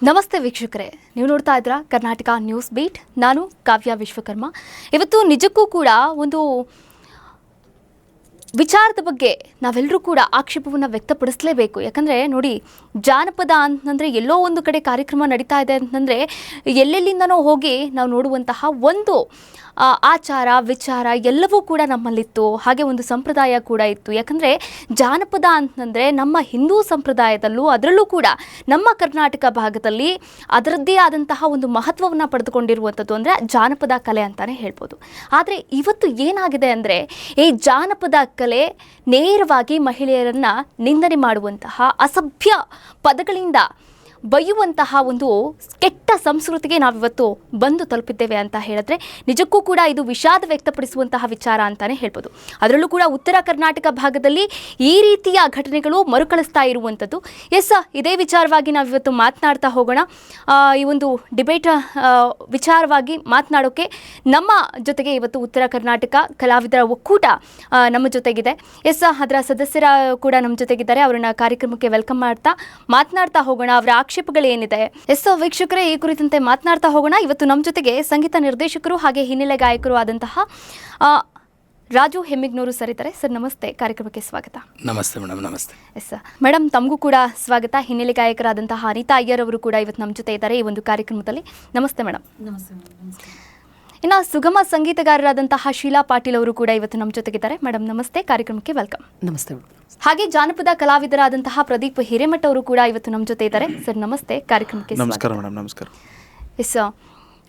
ನಮಸ್ತೆ ವೀಕ್ಷಕರೇ, ನೀವು ನೋಡ್ತಾ ಇದ್ದೀರಾ ಕರ್ನಾಟಕ ನ್ಯೂಸ್ ಬೀಟ್. ನಾನು ಕಾವ್ಯ ವಿಶ್ವಕರ್ಮ. ಇವತ್ತು ನಿಜಕ್ಕೂ ಕೂಡ ಒಂದು ವಿಚಾರದ ಬಗ್ಗೆ ನಾವೆಲ್ಲರೂ ಕೂಡ ಆಕ್ಷೇಪವನ್ನು ವ್ಯಕ್ತಪಡಿಸಲೇಬೇಕು. ಯಾಕಂದರೆ ನೋಡಿ, ಜಾನಪದ ಅಂತಂದರೆ ಎಲ್ಲೋ ಒಂದು ಕಡೆ ಕಾರ್ಯಕ್ರಮ ನಡೀತಾ ಇದೆ ಅಂತಂದರೆ ಎಲ್ಲೆಲ್ಲಿಂದನೋ ಹೋಗಿ ನಾವು ನೋಡುವಂತಹ ಒಂದು ಆಚಾರ ವಿಚಾರ ಎಲ್ಲವೂ ಕೂಡ ನಮ್ಮಲ್ಲಿತ್ತು. ಹಾಗೆ ಒಂದು ಸಂಪ್ರದಾಯ ಕೂಡ ಇತ್ತು. ಯಾಕಂದರೆ ಜಾನಪದ ಅಂತಂದರೆ ನಮ್ಮ ಹಿಂದೂ ಸಂಪ್ರದಾಯದಲ್ಲೂ ಅದರಲ್ಲೂ ಕೂಡ ನಮ್ಮ ಕರ್ನಾಟಕ ಭಾಗದಲ್ಲಿ ಅದರದ್ದೇ ಆದಂತಹ ಒಂದು ಮಹತ್ವವನ್ನು ಪಡೆದುಕೊಂಡಿರುವಂಥದ್ದು ಅಂದರೆ ಜಾನಪದ ಕಲೆ ಅಂತಲೇ ಹೇಳ್ಬೋದು. ಆದರೆ ಇವತ್ತು ಏನಾಗಿದೆ ಅಂದರೆ ಈ ಜಾನಪದ ಕಲೆ ನೇರವಾಗಿ ಮಹಿಳೆಯರನ್ನು ನಿಂದನೆ ಮಾಡುವಂತಹ ಅಸಭ್ಯ ಪದಗಳಿಂದ ಬೈಯುವಂತಹ ಒಂದು ಕೆಟ್ಟ ಸಂಸ್ಕೃತಿಗೆ ನಾವಿವತ್ತು ಬಂದು ತಲುಪಿದ್ದೇವೆ ಅಂತ ಹೇಳಿದ್ರೆ ನಿಜಕ್ಕೂ ಕೂಡ ಇದು ವಿಷಾದ ವ್ಯಕ್ತಪಡಿಸುವಂತಹ ವಿಚಾರ ಅಂತಲೇ ಹೇಳ್ಬೋದು. ಅದರಲ್ಲೂ ಕೂಡ ಉತ್ತರ ಕರ್ನಾಟಕ ಭಾಗದಲ್ಲಿ ಈ ರೀತಿಯ ಘಟನೆಗಳು ಮರುಕಳಿಸ್ತಾ ಇರುವಂಥದ್ದು. ಇದೇ ವಿಚಾರವಾಗಿ ನಾವಿವತ್ತು ಮಾತನಾಡ್ತಾ ಹೋಗೋಣ. ಈ ಒಂದು ಡಿಬೇಟ್ ವಿಚಾರವಾಗಿ ಮಾತನಾಡೋಕ್ಕೆ ನಮ್ಮ ಜೊತೆಗೆ ಇವತ್ತು ಉತ್ತರ ಕರ್ನಾಟಕ ಕಲಾವಿದರ ಒಕ್ಕೂಟ ನಮ್ಮ ಜೊತೆಗಿದೆ. ಅದರ ಸದಸ್ಯರ ಕೂಡ ನಮ್ಮ ಜೊತೆಗಿದ್ದಾರೆ. ಅವರನ್ನ ಕಾರ್ಯಕ್ರಮಕ್ಕೆ ವೆಲ್ಕಮ್ ಮಾತನಾಡ್ತಾ ಹೋಗೋಣ. ಅವರ ಆಕ್ಷೇಪಗಳೇನಿದೆ ವೀಕ್ಷಕರೇ, ಈ ಕುರಿತಂತೆ ಮಾತನಾಡ್ತಾ ಹೋಗೋಣ. ಇವತ್ತು ನಮ್ಮ ಜೊತೆಗೆ ಸಂಗೀತ ನಿರ್ದೇಶಕರು ಹಾಗೆ ಹಿನ್ನೆಲೆ ಗಾಯಕರು ಆದಂತಹ ರಾಜು ಹೆಮ್ಮಿಗ್ನೂರು ಸರ್ ಇದ್ದಾರೆ. ಸರ್ ನಮಸ್ತೆ, ಕಾರ್ಯಕ್ರಮಕ್ಕೆ ಸ್ವಾಗತ. ನಮಸ್ತೆ ಮೇಡಮ್. ನಮಸ್ತೆ. ಮೇಡಮ್, ತಮಗೂ ಕೂಡ ಸ್ವಾಗತ. ಹಿನ್ನೆಲೆ ಗಾಯಕರಾದಂತಹ ಅನಿತಾ ಅಯ್ಯರ್ ಅವರು ಕೂಡ ಇವತ್ತು ನಮ್ಮ ಜೊತೆ ಇದ್ದಾರೆ ಈ ಒಂದು ಕಾರ್ಯಕ್ರಮದಲ್ಲಿ. ನಮಸ್ತೆ ಮೇಡಮ್. ನಮಸ್ತೆ. ಇನ್ನು ಸುಗಮ ಸಂಗೀತಗಾರರಾದಂತಹ ಶೀಲಾ ಪಾಟೀಲ್ ಅವರು ಕೂಡ ಇವತ್ತು ನಮ್ಮ ಜೊತೆಗಿದ್ದಾರೆ. ಮೇಡಮ್ ನಮಸ್ತೆ, ಕಾರ್ಯಕ್ರಮಕ್ಕೆ ವೆಲ್ಕಮ್. ನಮಸ್ತೆ. ಹಾಗೆ ಜಾನಪದ ಕಲಾವಿದರಾದಂತಹ ಪ್ರದೀಪ್ ಹಿರೇಮಠ ಅವರು ಕೂಡ ಇವತ್ತು ನಮ್ಮ ಜೊತೆ ಇದ್ದಾರೆ. ಸರ್ ನಮಸ್ತೆ, ಕಾರ್ಯಕ್ರಮಕ್ಕೆ ನಮಸ್ಕಾರ ಮೇಡಮ್. ನಮಸ್ಕಾರ.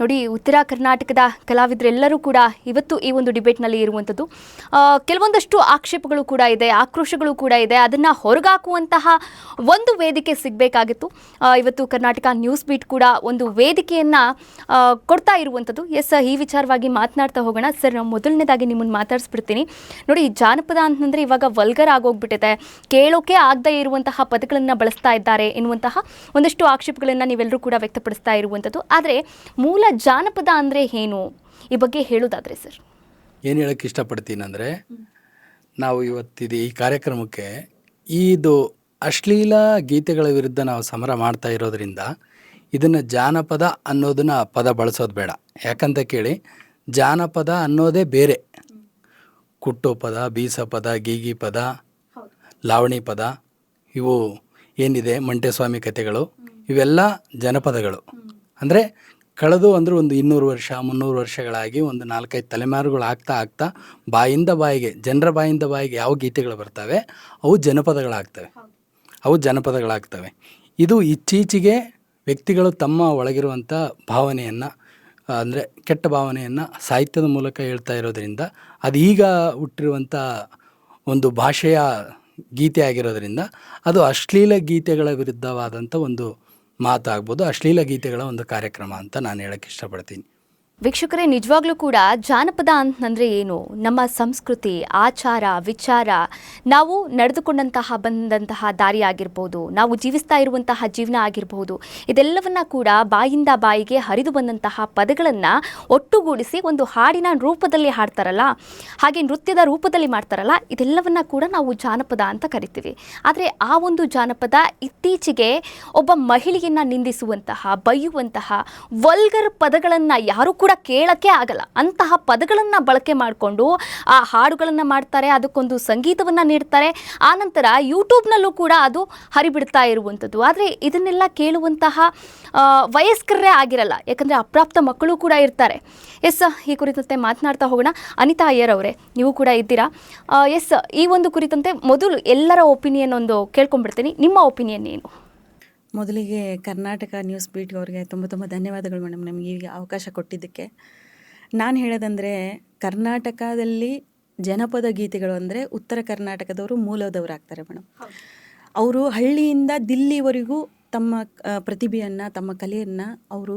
ನೋಡಿ, ಉತ್ತರ ಕರ್ನಾಟಕದ ಕಲಾವಿದರೆಲ್ಲರೂ ಕೂಡ ಇವತ್ತು ಈ ಒಂದು ಡಿಬೇಟ್ನಲ್ಲಿ ಇರುವಂಥದ್ದು. ಕೆಲವೊಂದಷ್ಟು ಆಕ್ಷೇಪಗಳು ಕೂಡ ಇದೆ, ಆಕ್ರೋಶಗಳು ಕೂಡ ಇದೆ. ಅದನ್ನು ಹೊರಗಾಕುವಂತಹ ಒಂದು ವೇದಿಕೆ ಸಿಗಬೇಕಾಗಿತ್ತು. ಇವತ್ತು ಕರ್ನಾಟಕ ನ್ಯೂಸ್ ಬೀಟ್ ಕೂಡ ಒಂದು ವೇದಿಕೆಯನ್ನು ಕೊಡ್ತಾ ಇರುವಂಥದ್ದು. ಈ ವಿಚಾರವಾಗಿ ಮಾತನಾಡ್ತಾ ಹೋಗೋಣ. ಸರ್, ಮೊದಲನೇದಾಗಿ ನಿಮ್ಮನ್ನು ಮಾತಾಡಿಸ್ಬಿಡ್ತೀನಿ. ನೋಡಿ, ಜಾನಪದ ಅಂತಂದರೆ ಇವಾಗ ವಲ್ಗರ್ ಆಗೋಗ್ಬಿಟ್ಟಿದೆ, ಕೇಳೋಕೆ ಆಗದೇ ಇರುವಂತಹ ಪದಗಳನ್ನು ಬಳಸ್ತಾ ಇದ್ದಾರೆ ಎನ್ನುವಂತಹ ಒಂದಷ್ಟು ಆಕ್ಷೇಪಗಳನ್ನು ನೀವೆಲ್ಲರೂ ಕೂಡ ವ್ಯಕ್ತಪಡಿಸ್ತಾ ಇರುವಂಥದ್ದು. ಆದರೆ ಮೂಲ ಜಾನಪದ ಅಂದರೆ ಏನು, ಈ ಬಗ್ಗೆ ಹೇಳೋದಾದರೆ ಸರ್ ಏನು ಹೇಳೋಕ್ಕೆ ಇಷ್ಟಪಡ್ತೀನಿ ಅಂದರೆ, ನಾವು ಇವತ್ತಿದು ಈ ಕಾರ್ಯಕ್ರಮಕ್ಕೆ ಇದು ಅಶ್ಲೀಲ ಗೀತೆಗಳ ವಿರುದ್ಧ ನಾವು ಸಮರ ಮಾಡ್ತಾ ಇರೋದ್ರಿಂದ ಇದನ್ನು ಜಾನಪದ ಅನ್ನೋದನ್ನ ಪದ ಬಳಸೋದು ಬೇಡ. ಯಾಕಂತ ಕೇಳಿ, ಜಾನಪದ ಅನ್ನೋದೇ ಬೇರೆ. ಕುಟ್ಟೋ ಪದ, ಬೀಸ ಪದ, ಗೀಗಿ ಪದ, ಲಾವಣಿ ಪದ, ಇವು ಏನಿದೆ ಮಂಟೆಸ್ವಾಮಿ ಕಥೆಗಳು, ಇವೆಲ್ಲ ಜನಪದಗಳು. ಅಂದರೆ ಕಳೆದು ಅಂದರೆ ಒಂದು 200 ವರ್ಷ 300 ವರ್ಷಗಳಾಗಿ ಒಂದು 4-5 ತಲೆಮಾರುಗಳು ಆಗ್ತಾ ಬಾಯಿಂದ ಬಾಯಿಗೆ, ಜನರ ಬಾಯಿಂದ ಬಾಯಿಗೆ ಯಾವ ಗೀತೆಗಳು ಬರ್ತವೆ ಅವು ಜನಪದಗಳಾಗ್ತವೆ. ಇದು ಇತ್ತೀಚೆಗೆ ವ್ಯಕ್ತಿಗಳು ತಮ್ಮ ಒಳಗಿರುವಂಥ ಭಾವನೆಯನ್ನು, ಅಂದರೆ ಕೆಟ್ಟ ಭಾವನೆಯನ್ನು ಸಾಹಿತ್ಯದ ಮೂಲಕ ಹೇಳ್ತಾ ಇರೋದರಿಂದ, ಅದು ಈಗ ಹುಟ್ಟಿರುವಂಥ ಒಂದು ಭಾಷೆಯ ಗೀತೆ ಆಗಿರೋದರಿಂದ ಅದು ಅಶ್ಲೀಲ ಗೀತೆಗಳ ವಿರುದ್ಧವಾದಂಥ ಒಂದು ಮಾತಾಗ್ಬೋದು, ಅಶ್ಲೀಲ ಗೀತೆಗಳ ಒಂದು ಕಾರ್ಯಕ್ರಮ ಅಂತ ನಾನು ಹೇಳಕ್ಕೆ ಇಷ್ಟಪಡ್ತೀನಿ. ವೀಕ್ಷಕರೇ, ನಿಜವಾಗ್ಲೂ ಕೂಡ ಜಾನಪದ ಅಂತಂದರೆ ಏನು, ನಮ್ಮ ಸಂಸ್ಕೃತಿ, ಆಚಾರ ವಿಚಾರ, ನಾವು ನಡೆದುಕೊಂಡಂತಹ ಬಂದಂತಹ ದಾರಿ ಆಗಿರ್ಬೋದು, ನಾವು ಜೀವಿಸ್ತಾ ಇರುವಂತಹ ಜೀವನ ಆಗಿರಬಹುದು, ಇದೆಲ್ಲವನ್ನ ಕೂಡ ಬಾಯಿಂದ ಬಾಯಿಗೆ ಹರಿದು ಬಂದಂತಹ ಪದಗಳನ್ನು ಒಟ್ಟುಗೂಡಿಸಿ ಒಂದು ಹಾಡಿನ ರೂಪದಲ್ಲಿ ಹಾಡ್ತಾರಲ್ಲ, ಹಾಗೆ ನೃತ್ಯದ ರೂಪದಲ್ಲಿ ಮಾಡ್ತಾರಲ್ಲ, ಇದೆಲ್ಲವನ್ನ ಕೂಡ ನಾವು ಜಾನಪದ ಅಂತ ಕರಿತೀವಿ. ಆದರೆ ಆ ಒಂದು ಜಾನಪದ ಇತ್ತೀಚೆಗೆ ಒಬ್ಬ ಮಹಿಳೆಯನ್ನು ನಿಂದಿಸುವಂತಹ, ಬೈಯುವಂತಹ ವಲ್ಗರ್ ಪದಗಳನ್ನು ಯಾರು ಕೂಡ ಕೇಳಕ್ಕೆ ಆಗಲ್ಲ ಅಂತಹ ಪದಗಳನ್ನು ಬಳಕೆ ಮಾಡಿಕೊಂಡು ಆ ಹಾಡುಗಳನ್ನು ಮಾಡ್ತಾರೆ, ಅದಕ್ಕೊಂದು ಸಂಗೀತವನ್ನು ನೀಡ್ತಾರೆ. ಆನಂತರ ಯೂಟ್ಯೂಬ್ನಲ್ಲೂ ಕೂಡ ಅದು ಹರಿಬಿಡ್ತಾ ಇರುವಂಥದ್ದು. ಆದರೆ ಇದನ್ನೆಲ್ಲ ಕೇಳುವಂತಹ ವಯಸ್ಕರೇ ಆಗಿರಲ್ಲ, ಯಾಕಂದರೆ ಅಪ್ರಾಪ್ತ ಮಕ್ಕಳು ಕೂಡ ಇರ್ತಾರೆ. ಈ ಕುರಿತಂತೆ ಮಾತನಾಡ್ತಾ ಹೋಗೋಣ. ಅನಿತಾ ಅಯ್ಯರ್ ಅವರೇ, ನೀವು ಕೂಡ ಇದ್ದೀರಾ. ಈ ಒಂದು ಕುರಿತಂತೆ ಮೊದಲು ಎಲ್ಲರ ಒಪಿನಿಯನ್ ಒಂದು ಕೇಳ್ಕೊಂಡ್ಬಿಡ್ತೀನಿ. ನಿಮ್ಮ ಒಪಿನಿಯನ್ ಏನು? ಮೊದಲಿಗೆ ಕರ್ನಾಟಕ ನ್ಯೂಸ್ ಬೀಟ್ ಅವರಿಗೆ ತುಂಬ ಧನ್ಯವಾದಗಳು ಮೇಡಮ್, ನಮಗೆ ಈಗ ಅವಕಾಶ ಕೊಟ್ಟಿದ್ದಕ್ಕೆ. ನಾನು ಹೇಳೋದಂದರೆ, ಕರ್ನಾಟಕದಲ್ಲಿ ಜನಪದ ಗೀತೆಗಳು ಅಂದರೆ ಉತ್ತರ ಕರ್ನಾಟಕದವರು ಮೂಲದವರು ಆಗ್ತಾರೆ ಮೇಡಮ್. ಅವರು ಹಳ್ಳಿಯಿಂದ ದಿಲ್ಲಿವರೆಗೂ ತಮ್ಮ ಪ್ರತಿಭೆಯನ್ನು, ತಮ್ಮ ಕಲೆಯನ್ನು ಅವರು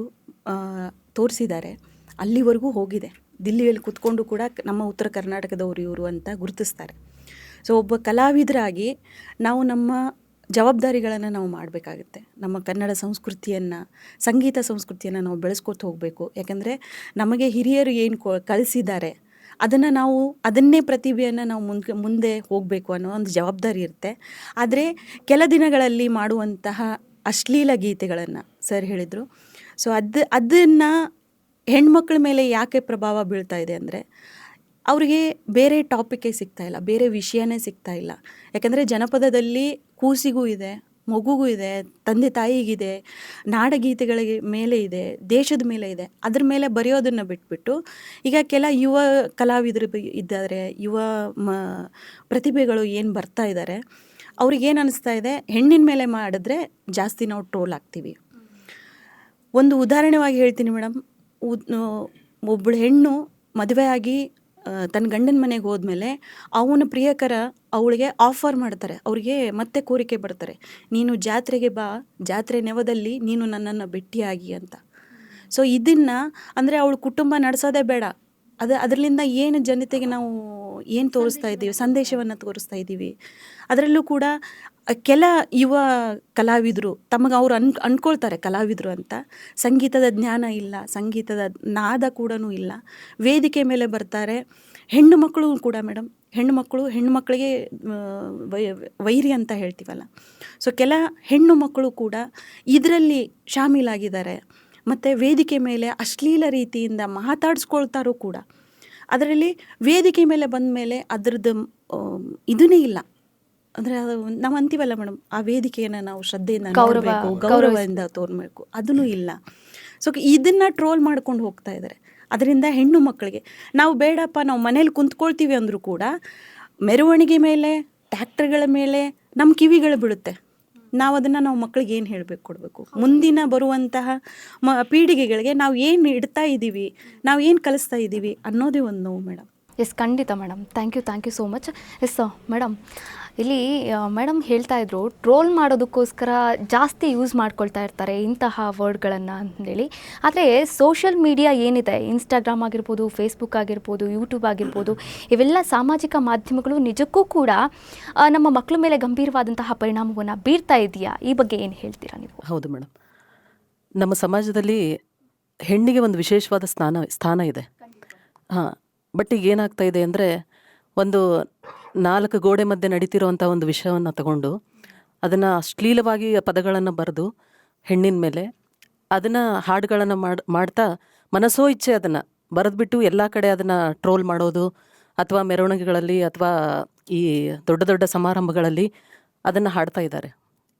ತೋರಿಸಿದ್ದಾರೆ. ಅಲ್ಲಿವರೆಗೂ ಹೋಗಿದೆ. ದಿಲ್ಲಿಯಲ್ಲಿ ಕೂತ್ಕೊಂಡು ಕೂಡ ನಮ್ಮ ಉತ್ತರ ಕರ್ನಾಟಕದವರು ಇವರು ಅಂತ ಗುರುತಿಸ್ತಾರೆ. ಸೊ ಒಬ್ಬ ಕಲಾವಿದರಾಗಿ ನಾವು ನಮ್ಮ ಜವಾಬ್ದಾರಿಗಳನ್ನು ನಾವು ಮಾಡಬೇಕಾಗುತ್ತೆ. ನಮ್ಮ ಕನ್ನಡ ಸಂಸ್ಕೃತಿಯನ್ನು, ಸಂಗೀತ ಸಂಸ್ಕೃತಿಯನ್ನು ನಾವು ಬೆಳೆಸ್ಕೊತ ಹೋಗಬೇಕು. ಯಾಕಂದರೆ ನಮಗೆ ಹಿರಿಯರು ಏನು ಕಳಿಸಿದ್ದಾರೆ ನಾವು ಅದನ್ನೇ ಪ್ರತಿಭೆಯನ್ನು ನಾವು ಮುಂದೆ ಹೋಗಬೇಕು ಅನ್ನೋ ಒಂದು ಜವಾಬ್ದಾರಿ ಇರುತ್ತೆ. ಆದರೆ ಕೆಲ ದಿನಗಳಲ್ಲಿ ಮಾಡುವಂತಹ ಅಶ್ಲೀಲ ಗೀತೆಗಳನ್ನು ಸರ್ ಹೇಳಿದರು. ಸೊ ಅದನ್ನು ಹೆಣ್ಮಕ್ಳ ಮೇಲೆ ಯಾಕೆ ಪ್ರಭಾವ ಬೀಳ್ತಾ ಇದೆ ಅಂದರೆ, ಅವರಿಗೆ ಬೇರೆ ಟಾಪಿಕ್ಕೇ ಸಿಗ್ತಾ ಇಲ್ಲ, ಬೇರೆ ವಿಷಯನೇ ಸಿಗ್ತಾ ಇಲ್ಲ. ಯಾಕಂದರೆ ಜನಪದದಲ್ಲಿ ಕೂಸಿಗೂ ಇದೆ, ಮಗುಗೂ ಇದೆ, ತಂದೆ ತಾಯಿಗಿದೆ, ನಾಡಗೀತೆಗಳಿಗೆ ಮೇಲೆ ಇದೆ, ದೇಶದ ಮೇಲೆ ಇದೆ. ಅದ್ರ ಮೇಲೆ ಬರೆಯೋದನ್ನು ಬಿಟ್ಬಿಟ್ಟು ಈಗ ಕೆಲ ಯುವ ಕಲಾವಿದರು ಇದ್ದಾರೆ, ಯುವ ಪ್ರತಿಭೆಗಳು ಏನು ಬರ್ತಾ ಇದ್ದಾರೆ, ಅವ್ರಿಗೇನು ಅನ್ನಿಸ್ತಾ ಇದೆ, ಹೆಣ್ಣಿನ ಮೇಲೆ ಮಾಡಿದ್ರೆ ಜಾಸ್ತಿ ನಾವು ಟ್ರೋಲ್ ಆಗ್ತೀವಿ. ಒಂದು ಉದಾಹರಣೆವಾಗಿ ಹೇಳ್ತೀನಿ ಮೇಡಮ್. ಒಬ್ಬಳು ಹೆಣ್ಣು ಮದುವೆಯಾಗಿ ತನ್ನ ಗಂಡನ ಮನೆಗೆ ಹೋದ್ಮೇಲೆ ಅವನ ಪ್ರಿಯಕರ ಅವಳಿಗೆ ಆಫರ್ ಮಾಡ್ತಾರೆ, ಅವ್ರಿಗೆ ಮತ್ತೆ ಕೋರಿಕೆ ಬರ್ತಾರೆ, ನೀನು ಜಾತ್ರೆಗೆ ಬಾ, ಜಾತ್ರೆ ನೆವದಲ್ಲಿ ನೀನು ನನ್ನನ್ನು ಭೇಟಿಯಾಗಿ ಅಂತ. ಸೊ ಇದನ್ನು ಅಂದರೆ ಅವಳು ಕುಟುಂಬ ನಡೆಸೋದೇ ಬೇಡ, ಅದರಿಂದ ಏನು ಜನತೆಗೆ ನಾವು ಏನು ತೋರಿಸ್ತಾ ಇದ್ದೀವಿ, ಸಂದೇಶವನ್ನು ತೋರಿಸ್ತಾ ಇದ್ದೀವಿ. ಅದರಲ್ಲೂ ಕೂಡ ಕೆಲ ಯುವ ಕಲಾವಿದರು ತಮಗೆ ಅವ್ರು ಅಂದ್ಕೊಳ್ತಾರೆ ಕಲಾವಿದರು ಅಂತ, ಸಂಗೀತದ ಜ್ಞಾನ ಇಲ್ಲ, ಸಂಗೀತದ ನಾದ ಕೂಡ ಇಲ್ಲ, ವೇದಿಕೆ ಮೇಲೆ ಬರ್ತಾರೆ. ಹೆಣ್ಣು ಮಕ್ಕಳು ಕೂಡ ಮೇಡಮ್, ಹೆಣ್ಣು ಮಕ್ಕಳಿಗೆ ವೈರಿ ಅಂತ ಹೇಳ್ತೀವಲ್ಲ, ಸೊ ಕೆಲ ಹೆಣ್ಣು ಮಕ್ಕಳು ಕೂಡ ಇದರಲ್ಲಿ ಶಾಮೀಲಾಗಿದ್ದಾರೆ. ಮತ್ತು ವೇದಿಕೆ ಮೇಲೆ ಅಶ್ಲೀಲ ರೀತಿಯಿಂದ ಮಾತಾಡಿಸ್ಕೊಳ್ತಾರೋ ಕೂಡ. ಅದರಲ್ಲಿ ವೇದಿಕೆ ಮೇಲೆ ಬಂದ ಮೇಲೆ ಅದರದ್ದು ಇದನ್ನೇ ಇಲ್ಲ. ಅಂದರೆ ನಾವು ಅಂತೀವಲ್ಲ ಮೇಡಮ್, ಆ ವೇದಿಕೆಯನ್ನು ನಾವು ಶ್ರದ್ಧೆಯಿಂದ ನೋಡಬೇಕು, ಗೌರವದಿಂದ ತೋರಬೇಕು, ಅದೂ ಇಲ್ಲ. ಸೊ ಇದನ್ನು ಟ್ರೋಲ್ ಮಾಡ್ಕೊಂಡು ಹೋಗ್ತಾ ಇದ್ದಾರೆ. ಅದರಿಂದ ಹೆಣ್ಣು ಮಕ್ಕಳಿಗೆ ನಾವು ಬೇಡಪ್ಪ, ನಾವು ಮನೇಲಿ ಕುಂತ್ಕೊಳ್ತೀವಿ ಅಂದರೂ ಕೂಡ ಮೆರವಣಿಗೆ ಮೇಲೆ, ಟ್ಯಾಕ್ಟರ್ಗಳ ಮೇಲೆ ನಮ್ಮ ಕಿವಿಗಳು ಬೀಳುತ್ತೆ. ನಾವು ಅದನ್ನು ನಾವು ಮಕ್ಕಳಿಗೆ ಏನು ಹೇಳಬೇಕು, ಕೊಡಬೇಕು, ಮುಂದಿನ ಬರುವಂತಹ ಪೀಳಿಗೆಗಳಿಗೆ ನಾವು ಏನು ಇಡ್ತಾ ಇದ್ದೀವಿ, ನಾವು ಏನು ಕಲಿಸ್ತಾ ಇದ್ದೀವಿ ಅನ್ನೋದೇ ಒಂದು ನೋವು ಮೇಡಮ್. ಎಸ್, ಖಂಡಿತ madam. Thank you so much. Yes madam, ಇಲ್ಲಿ ಮೇಡಮ್ ಹೇಳ್ತಾ ಇದ್ರು, ಟ್ರೋಲ್ ಮಾಡೋದಕ್ಕೋಸ್ಕರ ಜಾಸ್ತಿ ಯೂಸ್ ಮಾಡ್ಕೊಳ್ತಾ ಇರ್ತಾರೆ ಇಂತಹ ವರ್ಡ್ಗಳನ್ನು ಅಂತೇಳಿ. ಆದರೆ ಸೋಷಿಯಲ್ ಮೀಡಿಯಾ ಏನಿದೆ, ಇನ್ಸ್ಟಾಗ್ರಾಮ್ ಆಗಿರ್ಬೋದು, ಫೇಸ್ಬುಕ್ ಆಗಿರ್ಬೋದು, ಯೂಟ್ಯೂಬ್ ಆಗಿರ್ಬೋದು, ಇವೆಲ್ಲ ಸಾಮಾಜಿಕ ಮಾಧ್ಯಮಗಳು ನಿಜಕ್ಕೂ ಕೂಡ ನಮ್ಮ ಮಕ್ಕಳ ಮೇಲೆ ಗಂಭೀರವಾದಂತಹ ಪರಿಣಾಮವನ್ನು ಬೀರ್ತಾ ಇದೆಯಾ? ಈ ಬಗ್ಗೆ ಏನು ಹೇಳ್ತೀರಾ ನೀವು? ಹೌದು ಮೇಡಮ್, ನಮ್ಮ ಸಮಾಜದಲ್ಲಿ ಹೆಣ್ಣಿಗೆ ಒಂದು ವಿಶೇಷವಾದ ಸ್ಥಾನ ಇದೆ. ಹಾಂ, ಬಟ್ ಈಗ ಏನಾಗ್ತಾ ಇದೆ ಅಂದರೆ, ಒಂದು 4 ಗೋಡೆ ಮಧ್ಯೆ ನಡೀತಿರೋವಂಥ ಒಂದು ವಿಷಯವನ್ನು ತಗೊಂಡು ಅದನ್ನು ಅಶ್ಲೀಲವಾಗಿ ಪದಗಳನ್ನು ಬರೆದು ಹೆಣ್ಣಿನ ಮೇಲೆ ಅದನ್ನು ಹಾಡುಗಳನ್ನು ಮಾಡ್ತಾ ಮನಸೋ ಇಚ್ಛೆ ಅದನ್ನು ಬರೆದ್ಬಿಟ್ಟು ಎಲ್ಲ ಕಡೆ ಅದನ್ನು ಟ್ರೋಲ್ ಮಾಡೋದು, ಅಥವಾ ಮೆರವಣಿಗೆಗಳಲ್ಲಿ ಅಥವಾ ಈ ದೊಡ್ಡ ದೊಡ್ಡ ಸಮಾರಂಭಗಳಲ್ಲಿ ಅದನ್ನು ಹಾಡ್ತಾ ಇದ್ದಾರೆ.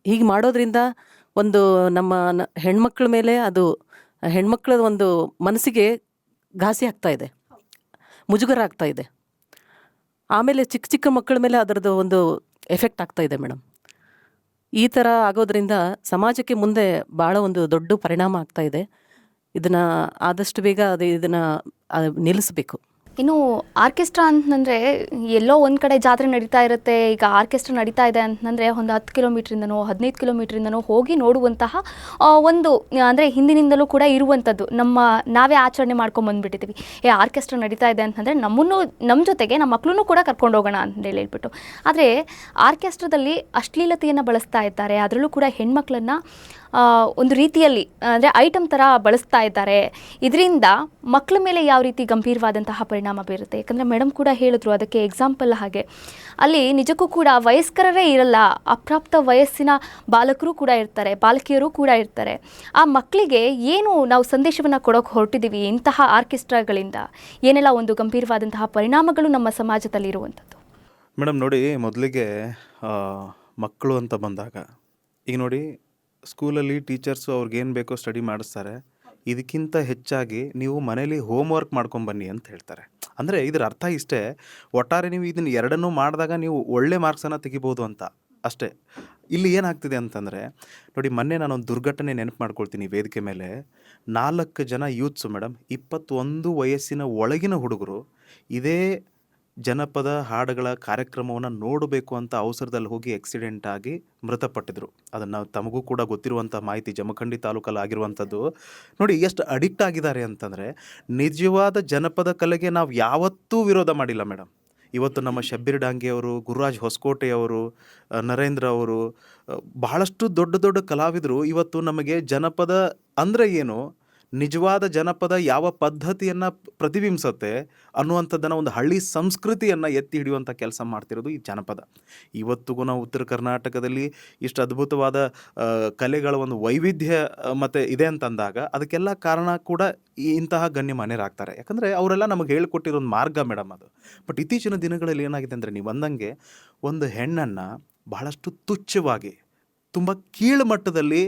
ಹೀಗೆ ಮಾಡೋದ್ರಿಂದ ಒಂದು ನಮ್ಮ ಹೆಣ್ಮಕ್ಳ ಮೇಲೆ ಅದು ಹೆಣ್ಮಕ್ಳ ಒಂದು ಮನಸ್ಸಿಗೆ ಘಾಸಿ ಆಗ್ತಾ ಇದೆ, ಮುಜುಗರ ಆಗ್ತಾ ಇದೆ. ಆಮೇಲೆ ಚಿಕ್ಕ ಚಿಕ್ಕ ಮಕ್ಕಳ ಮೇಲೆ ಅದರದ್ದು ಒಂದು ಎಫೆಕ್ಟ್ ಆಗ್ತಾ ಇದೆ ಮೇಡಮ್. ಈ ಥರ ಆಗೋದ್ರಿಂದ ಸಮಾಜಕ್ಕೆ ಮುಂದೆ ಭಾಳ ಒಂದು ದೊಡ್ಡ ಪರಿಣಾಮ ಆಗ್ತಾ ಇದೆ. ಇದನ್ನು ಆದಷ್ಟು ಬೇಗ ಇದನ್ನು ನಿಲ್ಲಿಸಬೇಕು. ಇನ್ನು ಆರ್ಕೆಸ್ಟ್ರಾ ಅಂತಂದರೆ ಎಲ್ಲೋ ಒಂದು ಕಡೆ ಜಾತ್ರೆ ನಡೀತಾ ಇರುತ್ತೆ. ಈಗ ಆರ್ಕೆಸ್ಟ್ರಾ ನಡೀತಾ ಇದೆ ಅಂತಂದರೆ ಒಂದು 10 ಕಿಲೋಮೀಟ್ರಿಂದನೋ 15 ಕಿಲೋಮೀಟ್ರಿಂದನೋ ಹೋಗಿ ನೋಡುವಂತಹ ಒಂದು ಅಂದರೆ ಹಿಂದಿನಿಂದಲೂ ಕೂಡ ಇರುವಂಥದ್ದು. ನಾವೇ ಆಚರಣೆ ಮಾಡ್ಕೊಂಬಂದುಬಿಟ್ಟಿದ್ದೀವಿ. ಆರ್ಕೆಸ್ಟ್ರಾ ನಡೀತಾ ಇದೆ ಅಂತಂದರೆ ನಮ್ಮ ಜೊತೆಗೆ ನಮ್ಮ ಮಕ್ಕಳನ್ನೂ ಕೂಡ ಕರ್ಕೊಂಡು ಹೋಗೋಣ ಅಂತೇಳಿ ಹೇಳ್ಬಿಟ್ಟು. ಆದರೆ ಆರ್ಕೆಸ್ಟ್ರಾದಲ್ಲಿ ಅಶ್ಲೀಲತೆಯನ್ನು ಬಳಸ್ತಾ ಇದ್ದಾರೆ. ಅದರಲ್ಲೂ ಕೂಡ ಹೆಣ್ಮಕ್ಳನ್ನು ಒಂದು ರೀತಿಯಲ್ಲಿ ಅಂದರೆ ಐಟಮ್ ಥರ ಬಳಸ್ತಾ ಇದ್ದಾರೆ. ಇದರಿಂದ ಮಕ್ಕಳ ಮೇಲೆ ಯಾವ ರೀತಿ ಗಂಭೀರವಾದಂತಹ ಪರಿಣಾಮ ಬೀರುತ್ತೆ? ಯಾಕಂದರೆ ಮೇಡಮ್ ಕೂಡ ಹೇಳಿದ್ರು, ಅದಕ್ಕೆ ಎಕ್ಸಾಂಪಲ್ ಹಾಗೆ ಅಲ್ಲಿ ನಿಜಕ್ಕೂ ಕೂಡ ವಯಸ್ಕರೇ ಇರಲ್ಲ, ಅಪ್ರಾಪ್ತ ವಯಸ್ಸಿನ ಬಾಲಕರು ಕೂಡ ಇರ್ತಾರೆ, ಬಾಲಕಿಯರು ಕೂಡ ಇರ್ತಾರೆ. ಆ ಮಕ್ಕಳಿಗೆ ಏನು ನಾವು ಸಂದೇಶವನ್ನು ಕೊಡೋಕೆ ಹೊರಟಿದ್ದೀವಿ ಇಂತಹ ಆರ್ಕೆಸ್ಟ್ರಾಗಳಿಂದ? ಏನೆಲ್ಲ ಒಂದು ಗಂಭೀರವಾದಂತಹ ಪರಿಣಾಮಗಳು ನಮ್ಮ ಸಮಾಜದಲ್ಲಿ ಇರುವಂಥದ್ದು? ಮೇಡಮ್ ನೋಡಿ, ಮೊದಲಿಗೆ ಮಕ್ಕಳು ಅಂತ ಬಂದಾಗ ಈಗ ನೋಡಿ, ಸ್ಕೂಲಲ್ಲಿ ಟೀಚರ್ಸು ಅವ್ರಿಗೇನು ಬೇಕೋ ಸ್ಟಡಿ ಮಾಡಿಸ್ತಾರೆ. ಇದಕ್ಕಿಂತ ಹೆಚ್ಚಾಗಿ ನೀವು ಮನೇಲಿ ಹೋಮ್ ವರ್ಕ್ ಮಾಡ್ಕೊಂಬನ್ನಿ ಅಂತ ಹೇಳ್ತಾರೆ. ಅಂದರೆ ಇದರ ಅರ್ಥ ಇಷ್ಟೇ, ಒಟ್ಟಾರೆ ನೀವು ಇದನ್ನು ಎರಡನ್ನೂ ಮಾಡಿದಾಗ ನೀವು ಒಳ್ಳೆ ಮಾರ್ಕ್ಸನ್ನು ತೆಗಿಬೋದು ಅಂತ ಅಷ್ಟೇ. ಇಲ್ಲಿ ಏನಾಗ್ತಿದೆ ಅಂತಂದರೆ ನೋಡಿ, ಮೊನ್ನೆ ನಾನೊಂದು ದುರ್ಘಟನೆ ನೆನಪು ಮಾಡ್ಕೊಳ್ತೀನಿ. ವೇದಿಕೆ ಮೇಲೆ 4 ಜನ ಯೂತ್ಸು ಮೇಡಮ್, 21 ವಯಸ್ಸಿನ ಒಳಗಿನ ಹುಡುಗರು ಇದೇ ಜನಪದ ಹಾಡುಗಳ ಕಾರ್ಯಕ್ರಮವನ್ನು ನೋಡಬೇಕು ಅಂತ ಅವಸರದಲ್ಲಿ ಹೋಗಿ ಆಕ್ಸಿಡೆಂಟ್ ಆಗಿ ಮೃತಪಟ್ಟಿದ್ರು. ಅದನ್ನು ತಮಗೂ ಕೂಡ ಗೊತ್ತಿರುವಂಥ ಮಾಹಿತಿ, ಜಮಖಂಡಿ ತಾಲೂಕಲ್ಲಿ ಆಗಿರುವಂಥದ್ದು. ನೋಡಿ ಎಷ್ಟು ಅಡಿಕ್ಟ್ ಆಗಿದ್ದಾರೆ ಅಂತಂದರೆ, ನಿಜವಾದ ಜನಪದ ಕಲೆಗೆ ನಾವು ಯಾವತ್ತೂ ವಿರೋಧ ಮಾಡಿಲ್ಲ ಮೇಡಮ್. ಇವತ್ತು ನಮ್ಮ ಶಬ್ಬೀರ್ ಡಾಂಗೆಯವರು, ಗುರುರಾಜ್ ಹೊಸಕೋಟೆಯವರು, ನರೇಂದ್ರ ಅವರು, ಬಹಳಷ್ಟು ದೊಡ್ಡ ದೊಡ್ಡ ಕಲಾವಿದರು ಇವತ್ತು ನಮಗೆ ಜನಪದ ಅಂದರೆ ಏನು, ನಿಜವಾದ ಜನಪದ ಯಾವ ಪದ್ಧತಿಯನ್ನು ಪ್ರತಿಬಿಂಬಿಸುತ್ತೆ ಅನ್ನುವಂಥದ್ದನ್ನು, ಒಂದು ಹಳ್ಳಿ ಸಂಸ್ಕೃತಿಯನ್ನು ಎತ್ತಿ ಹಿಡಿಯುವಂಥ ಕೆಲಸ ಮಾಡ್ತಿರೋದು ಈ ಜನಪದ. ಇವತ್ತಿಗೂ ನಾವು ಉತ್ತರ ಕರ್ನಾಟಕದಲ್ಲಿ ಇಷ್ಟು ಅದ್ಭುತವಾದ ಕಲೆಗಳ ಒಂದು ವೈವಿಧ್ಯ ಮತ್ತು ಇದೆ ಅಂತಂದಾಗ ಅದಕ್ಕೆಲ್ಲ ಕಾರಣ ಕೂಡ ಇಂತಹ ಗಣ್ಯಮಾನ್ಯರಾಗ್ತಾರೆ. ಯಾಕಂದರೆ ಅವರೆಲ್ಲ ನಮಗೆ ಹೇಳಿಕೊಟ್ಟಿರೋ ಒಂದು ಮಾರ್ಗ ಮೇಡಮ್ ಅದು. ಬಟ್ ಇತ್ತೀಚಿನ ದಿನಗಳಲ್ಲಿ ಏನಾಗಿದೆ ಅಂದರೆ, ನೀವು ಅಂದಂಗೆ ಒಂದು ಹೆಣ್ಣನ್ನು ಬಹಳಷ್ಟು ತುಚ್ಛವಾಗಿ, ತುಂಬ ಕೀಳು ಮಟ್ಟದಲ್ಲಿ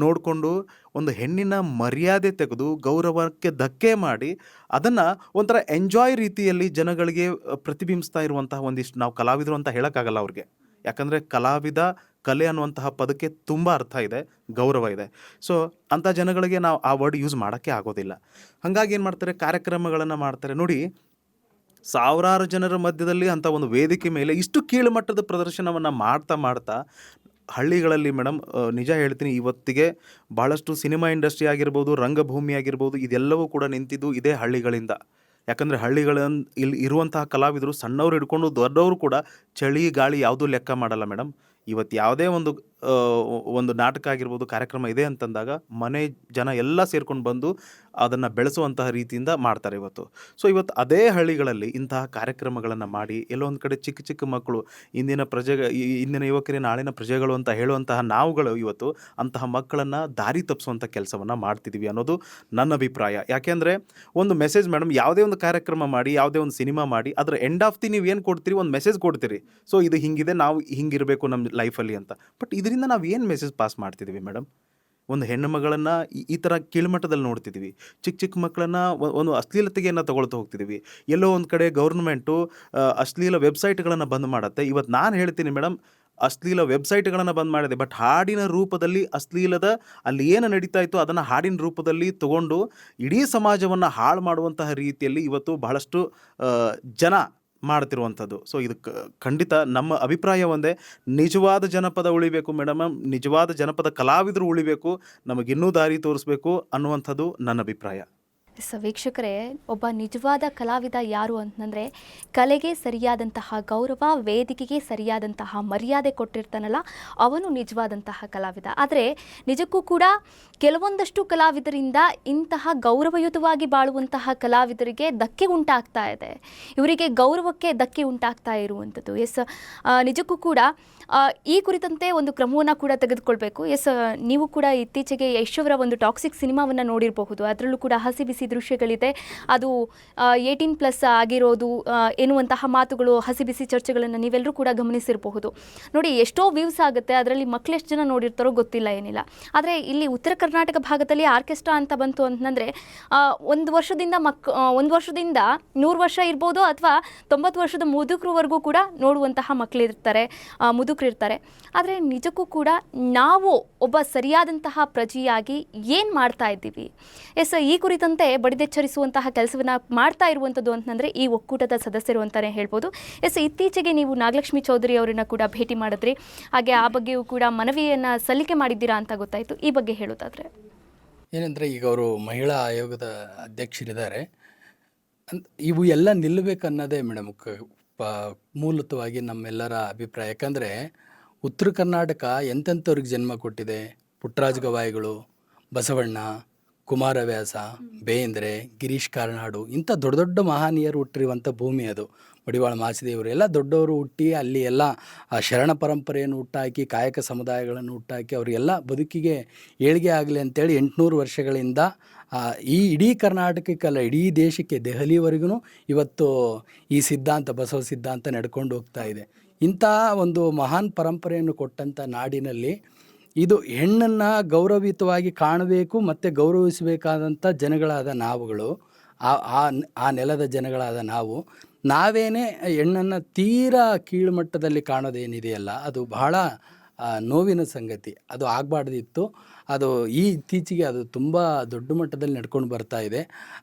ನೋಡಿಕೊಂಡು, ಒಂದು ಹೆಣ್ಣಿನ ಮರ್ಯಾದೆ ತೆಗೆದು ಗೌರವಕ್ಕೆ ಧಕ್ಕೆ ಮಾಡಿ ಅದನ್ನು ಒಂಥರ ಎಂಜಾಯ್ ರೀತಿಯಲ್ಲಿ ಜನಗಳಿಗೆ ಪ್ರತಿಬಿಂಬಿಸ್ತಾ ಇರುವಂತಹ ಒಂದಿಷ್ಟು, ನಾವು ಕಲಾವಿದರು ಅಂತ ಹೇಳೋಕ್ಕಾಗಲ್ಲ ಅವ್ರಿಗೆ. ಯಾಕಂದರೆ ಕಲಾವಿದ, ಕಲೆ ಅನ್ನುವಂತಹ ಪದಕ್ಕೆ ತುಂಬ ಅರ್ಥ ಇದೆ, ಗೌರವ ಇದೆ. ಸೊ ಅಂಥ ಜನಗಳಿಗೆ ನಾವು ಆ ವರ್ಡ್ ಯೂಸ್ ಮಾಡೋಕ್ಕೆ ಆಗೋದಿಲ್ಲ. ಹಾಗಾಗಿ ಏನು ಮಾಡ್ತಾರೆ, ಕಾರ್ಯಕ್ರಮಗಳನ್ನು ಮಾಡ್ತಾರೆ. ನೋಡಿ, ಸಾವಿರಾರು ಜನರ ಮಧ್ಯದಲ್ಲಿ ಅಂಥ ಒಂದು ವೇದಿಕೆ ಮೇಲೆ ಇಷ್ಟು ಕೀಳು ಮಟ್ಟದ ಪ್ರದರ್ಶನವನ್ನು ಮಾಡ್ತಾ ಹಳ್ಳಿಗಳಲ್ಲಿ ಮೇಡಮ್, ನಿಜ ಹೇಳ್ತೀನಿ, ಇವತ್ತಿಗೆ ಭಾಳಷ್ಟು ಸಿನಿಮಾ ಇಂಡಸ್ಟ್ರಿ ಆಗಿರ್ಬೋದು, ರಂಗಭೂಮಿ ಆಗಿರ್ಬೋದು, ಇದೆಲ್ಲವೂ ಕೂಡ ನಿಂತಿದ್ದು ಇದೇ ಹಳ್ಳಿಗಳಿಂದ. ಯಾಕಂದರೆ ಇಲ್ಲಿ ಇರುವಂತಹ ಕಲಾವಿದರು ಸಣ್ಣವ್ರು ಹಿಡ್ಕೊಂಡು ದೊಡ್ಡವರು ಕೂಡ ಚಳಿ ಗಾಳಿ ಯಾವುದೂ ಲೆಕ್ಕ ಮಾಡಲ್ಲ ಮೇಡಮ್. ಇವತ್ತು ಯಾವುದೇ ಒಂದು ನಾಟಕ ಆಗಿರ್ಬೋದು, ಕಾರ್ಯಕ್ರಮ ಇದೆ ಅಂತಂದಾಗ ಮನೆ ಜನ ಎಲ್ಲ ಸೇರ್ಕೊಂಡು ಬಂದು ಅದನ್ನು ಬೆಳೆಸುವಂತಹ ರೀತಿಯಿಂದ ಮಾಡ್ತಾರೆ ಇವತ್ತು. ಸೊ ಇವತ್ತು ಅದೇ ಹಳ್ಳಿಗಳಲ್ಲಿ ಇಂತಹ ಕಾರ್ಯಕ್ರಮಗಳನ್ನು ಮಾಡಿ, ಎಲ್ಲೋ ಒಂದು ಕಡೆ ಚಿಕ್ಕ ಚಿಕ್ಕ ಮಕ್ಕಳು, ಇಂದಿನ ಯುವಕರೇ ನಾಳಿನ ಪ್ರಜೆಗಳು ಅಂತ ಹೇಳುವಂತಹ ನಾವುಗಳು ಇವತ್ತು ಅಂತಹ ಮಕ್ಕಳನ್ನು ದಾರಿ ತಪ್ಪಿಸುವಂಥ ಕೆಲಸವನ್ನು ಮಾಡ್ತಿದ್ದೀವಿ ಅನ್ನೋದು ನನ್ನ ಅಭಿಪ್ರಾಯ. ಯಾಕೆಂದರೆ ಒಂದು ಮೆಸೇಜ್ ಮೇಡಮ್, ಯಾವುದೇ ಒಂದು ಕಾರ್ಯಕ್ರಮ ಮಾಡಿ, ಯಾವುದೇ ಒಂದು ಸಿನಿಮಾ ಮಾಡಿ, ಅದರ ಎಂಡ್ ಆಫ್ ದಿ ನೀವು ಏನು ಕೊಡ್ತೀರಿ, ಒಂದು ಮೆಸೇಜ್ ಕೊಡ್ತೀರಿ. ಸೊ ಇದು ಹಿಂಗಿದೆ, ನಾವು ಹಿಂಗಿರಬೇಕು ನಮ್ಮ ಲೈಫಲ್ಲಿ ಅಂತ. ಬಟ್ ಇದರಿಂದ ನಾವು ಏನು ಮೆಸೇಜ್ ಪಾಸ್ ಮಾಡ್ತಿದ್ದೀವಿ ಮೇಡಮ್? ಒಂದು ಹೆಣ್ಣು ಮಗಳನ್ನು ಈ ಥರ ಕೀಳ್ಮಟ್ಟದಲ್ಲಿ ನೋಡ್ತಿದ್ದೀವಿ. ಚಿಕ್ಕ ಚಿಕ್ಕ ಮಕ್ಕಳನ್ನು ಒಂದು ಅಶ್ಲೀಲತೆಯನ್ನು ತಗೊಳ್ತಾ ಹೋಗ್ತಿದ್ದೀವಿ. ಎಲ್ಲೋ ಒಂದು ಕಡೆ ಗೌರ್ಮೆಂಟು ಅಶ್ಲೀಲ ವೆಬ್ಸೈಟ್ಗಳನ್ನು ಬಂದ್ ಮಾಡುತ್ತೆ. ಇವತ್ತು ನಾನು ಹೇಳ್ತೀನಿ ಮೇಡಮ್, ಅಶ್ಲೀಲ ವೆಬ್ಸೈಟ್ಗಳನ್ನು ಬಂದ್ ಮಾಡಿದೆ, ಬಟ್ ಹಾಡಿನ ರೂಪದಲ್ಲಿ ಅಲ್ಲಿ ಏನು ನಡೀತಾ ಇತ್ತು ಅದನ್ನು ಹಾಡಿನ ರೂಪದಲ್ಲಿ ತಗೊಂಡು ಇಡೀ ಸಮಾಜವನ್ನು ಹಾಳು ಮಾಡುವಂತಹ ರೀತಿಯಲ್ಲಿ ಇವತ್ತು ಬಹಳಷ್ಟು ಜನ ಮಾಡ್ತಿರುವಂಥದ್ದು. ಸೊ ಇದು ಖಂಡಿತ ನಮ್ಮ ಅಭಿಪ್ರಾಯ ಒಂದೇ, ನಿಜವಾದ ಜನಪದ ಉಳಿಬೇಕು ಮೇಡಮ್, ನಿಜವಾದ ಜನಪದ ಕಲಾವಿದರು ಉಳಿಬೇಕು, ನಮಗಿನ್ನೂ ದಾರಿ ತೋರಿಸ್ಬೇಕು ಅನ್ನುವಂಥದ್ದು ನನ್ನ ಅಭಿಪ್ರಾಯ. ವೀಕ್ಷಕರೇ, ಒಬ್ಬ ನಿಜವಾದ ಕಲಾವಿದ ಯಾರು ಅಂತಂದರೆ, ಕಲೆಗೆ ಸರಿಯಾದಂತಹ ಗೌರವ, ವೇದಿಕೆಗೆ ಸರಿಯಾದಂತಹ ಮರ್ಯಾದೆ ಕೊಟ್ಟಿರ್ತಾನಲ್ಲ, ಅವನು ನಿಜವಾದಂತಹ ಕಲಾವಿದ. ಆದರೆ ನಿಜಕ್ಕೂ ಕೂಡ ಕೆಲವೊಂದಷ್ಟು ಕಲಾವಿದರಿಂದ ಇಂತಹ ಗೌರವಯುತವಾಗಿ ಬಾಳುವಂತಹ ಕಲಾವಿದರಿಗೆ ಧಕ್ಕೆ ಉಂಟಾಗ್ತಾ ಇದೆ, ಇವರಿಗೆ ಗೌರವಕ್ಕೆ ಧಕ್ಕೆ ಉಂಟಾಗ್ತಾ ಇರುವಂಥದ್ದು. ನಿಜಕ್ಕೂ ಕೂಡ ಈ ಕುರಿತಂತೆ ಒಂದು ಕ್ರಮವನ್ನು ಕೂಡ ತೆಗೆದುಕೊಳ್ಬೇಕು. ನೀವು ಕೂಡ ಇತ್ತೀಚೆಗೆ ಯಶ್ ಅವರ ಒಂದು ಟಾಕ್ಸಿಕ್ ಸಿನಿಮಾವನ್ನು ನೋಡಿರಬಹುದು. ಅದರಲ್ಲೂ ಕೂಡ ಹಸಿ ಬಿಸಿ ದೃಶ್ಯಗಳಿದೆ. ಅದು 18+ ಆಗಿರೋದು ಎನ್ನುವಂತಹ ಮಾತುಗಳು, ಹಸಿ ಬಿಸಿ ಚರ್ಚೆಗಳನ್ನು ನೀವೆಲ್ಲರೂ ಕೂಡ ಗಮನಿಸಿರಬಹುದು. ನೋಡಿ, ಎಷ್ಟೋ ವ್ಯೂಸ್ ಆಗುತ್ತೆ, ಅದರಲ್ಲಿ ಮಕ್ಕಳು ಎಷ್ಟು ಜನ ನೋಡಿರ್ತಾರೋ ಗೊತ್ತಿಲ್ಲ, ಏನಿಲ್ಲ. ಆದರೆ ಇಲ್ಲಿ ಉತ್ತರ ಕರ್ನಾಟಕ ಭಾಗದಲ್ಲಿ ಆರ್ಕೆಸ್ಟ್ರಾ ಅಂತ ಬಂತು ಅಂತಂದರೆ, ಒಂದು ವರ್ಷದಿಂದ 100 ವರ್ಷ ಇರ್ಬೋದು, ಅಥವಾ 90 ವರ್ಷದ ಮುದುಕರವರೆಗೂ ಕೂಡ ನೋಡುವಂತಹ ಮಕ್ಕಳಿರ್ತಾರೆ, ಮುದುಕರಿರ್ತಾರೆ. ಆದರೆ ನಿಜಕ್ಕೂ ಕೂಡ ನಾವು ಒಬ್ಬ ಸರಿಯಾದಂತಹ ಪ್ರಜೆಯಾಗಿ ಏನು ಮಾಡ್ತಾ ಇದ್ದೀವಿ? ಈ ಕುರಿತಂತೆ ಬಡಿದೆಚ್ಚರಿಸುವಂತಹ ಕೆಲಸವನ್ನು ಮಾಡ್ತಾ ಇರುವಂಥದ್ದು ಅಂತಂದರೆ ಈ ಒಕ್ಕೂಟದ ಸದಸ್ಯರು ಅಂತಲೇ ಹೇಳ್ಬೋದು. ಇತ್ತೀಚೆಗೆ ನೀವು ನಾಗಲಕ್ಷ್ಮಿ ಚೌಧರಿ ಅವರನ್ನು ಕೂಡ ಭೇಟಿ ಮಾಡಿದ್ರಿ, ಹಾಗೆ ಆ ಬಗ್ಗೆಯೂ ಕೂಡ ಮನವಿಯನ್ನು ಸಲ್ಲಿಕೆ ಮಾಡಿದ್ದೀರಾ ಅಂತ ಗೊತ್ತಾಯಿತು. ಈ ಬಗ್ಗೆ ಹೇಳೋದಾದರೆ ಏನಂದರೆ, ಈಗ ಅವರು ಮಹಿಳಾ ಆಯೋಗದ ಅಧ್ಯಕ್ಷರಿದ್ದಾರೆ. ಇವು ಎಲ್ಲ ನಿಲ್ಲಬೇಕನ್ನೋದೇ ಮೇಡಮ್ ಮೂಲತವಾಗಿ ನಮ್ಮೆಲ್ಲರ ಅಭಿಪ್ರಾಯ. ಯಾಕಂದರೆ ಉತ್ತರ ಕರ್ನಾಟಕ ಎಂತೆಂಥವ್ರಿಗೆ ಜನ್ಮ ಕೊಟ್ಟಿದೆ. ಪುಟ್ಟರಾಜ ಗವಾಯಿಗಳು, ಬಸವಣ್ಣ, ಕುಮಾರವ್ಯಾಸ, ಬೇಂದ್ರೆ, ಗಿರೀಶ್ ಕಾರ್ನಾಡು, ಇಂಥ ದೊಡ್ಡ ದೊಡ್ಡ ಮಹನೀಯರು ಹುಟ್ಟಿರುವಂಥ ಭೂಮಿ ಅದು. ಮಡಿವಾಳ ಮಾಚಿದೇವರು ಎಲ್ಲ ದೊಡ್ಡವರು ಹುಟ್ಟಿ ಅಲ್ಲಿ ಎಲ್ಲ ಆ ಶರಣ ಪರಂಪರೆಯನ್ನು ಹುಟ್ಟಾಕಿ, ಕಾಯಕ ಸಮುದಾಯಗಳನ್ನು ಹುಟ್ಟಾಕಿ, ಅವರಿಗೆಲ್ಲ ಬದುಕಿಗೆ ಏಳಿಗೆ ಆಗಲಿ ಅಂತೇಳಿ 800 ವರ್ಷಗಳಿಂದ ಈ ಇಡೀ ಕರ್ನಾಟಕಕ್ಕಲ್ಲ, ಇಡೀ ದೇಶಕ್ಕೆ, ದೆಹಲಿವರೆಗೂ ಇವತ್ತು ಈ ಸಿದ್ಧಾಂತ, ಬಸವ ಸಿದ್ಧಾಂತ ನಡ್ಕೊಂಡು ಹೋಗ್ತಾ ಇದೆ. ಇಂಥ ಒಂದು ಮಹಾನ್ ಪರಂಪರೆಯನ್ನು ಕೊಟ್ಟಂಥ ನಾಡಿನಲ್ಲಿ ಇದು ಹೆಣ್ಣನ್ನು ಗೌರವಯುತವಾಗಿ ಕಾಣಬೇಕು ಮತ್ತು ಗೌರವಿಸಬೇಕಾದಂಥ ಜನಗಳಾದ ನಾವುಗಳು, ಆ ನೆಲದ ಜನಗಳಾದ ನಾವೇನೇ ಹೆಣ್ಣನ್ನು ತೀರಾ ಕೀಳುಮಟ್ಟದಲ್ಲಿ ಕಾಣೋದೇನಿದೆಯಲ್ಲ, ಅದು ಬಹಳ ನೋವಿನ ಸಂಗತಿ. ಅದು ಆಗಬಾರ್ದಿತ್ತು. ಅದು ಇತ್ತೀಚೆಗೆ ಅದು ತುಂಬ ದೊಡ್ಡ ಮಟ್ಟದಲ್ಲಿ ನಡ್ಕೊಂಡು ಬರ್ತಾ ಇದೆ.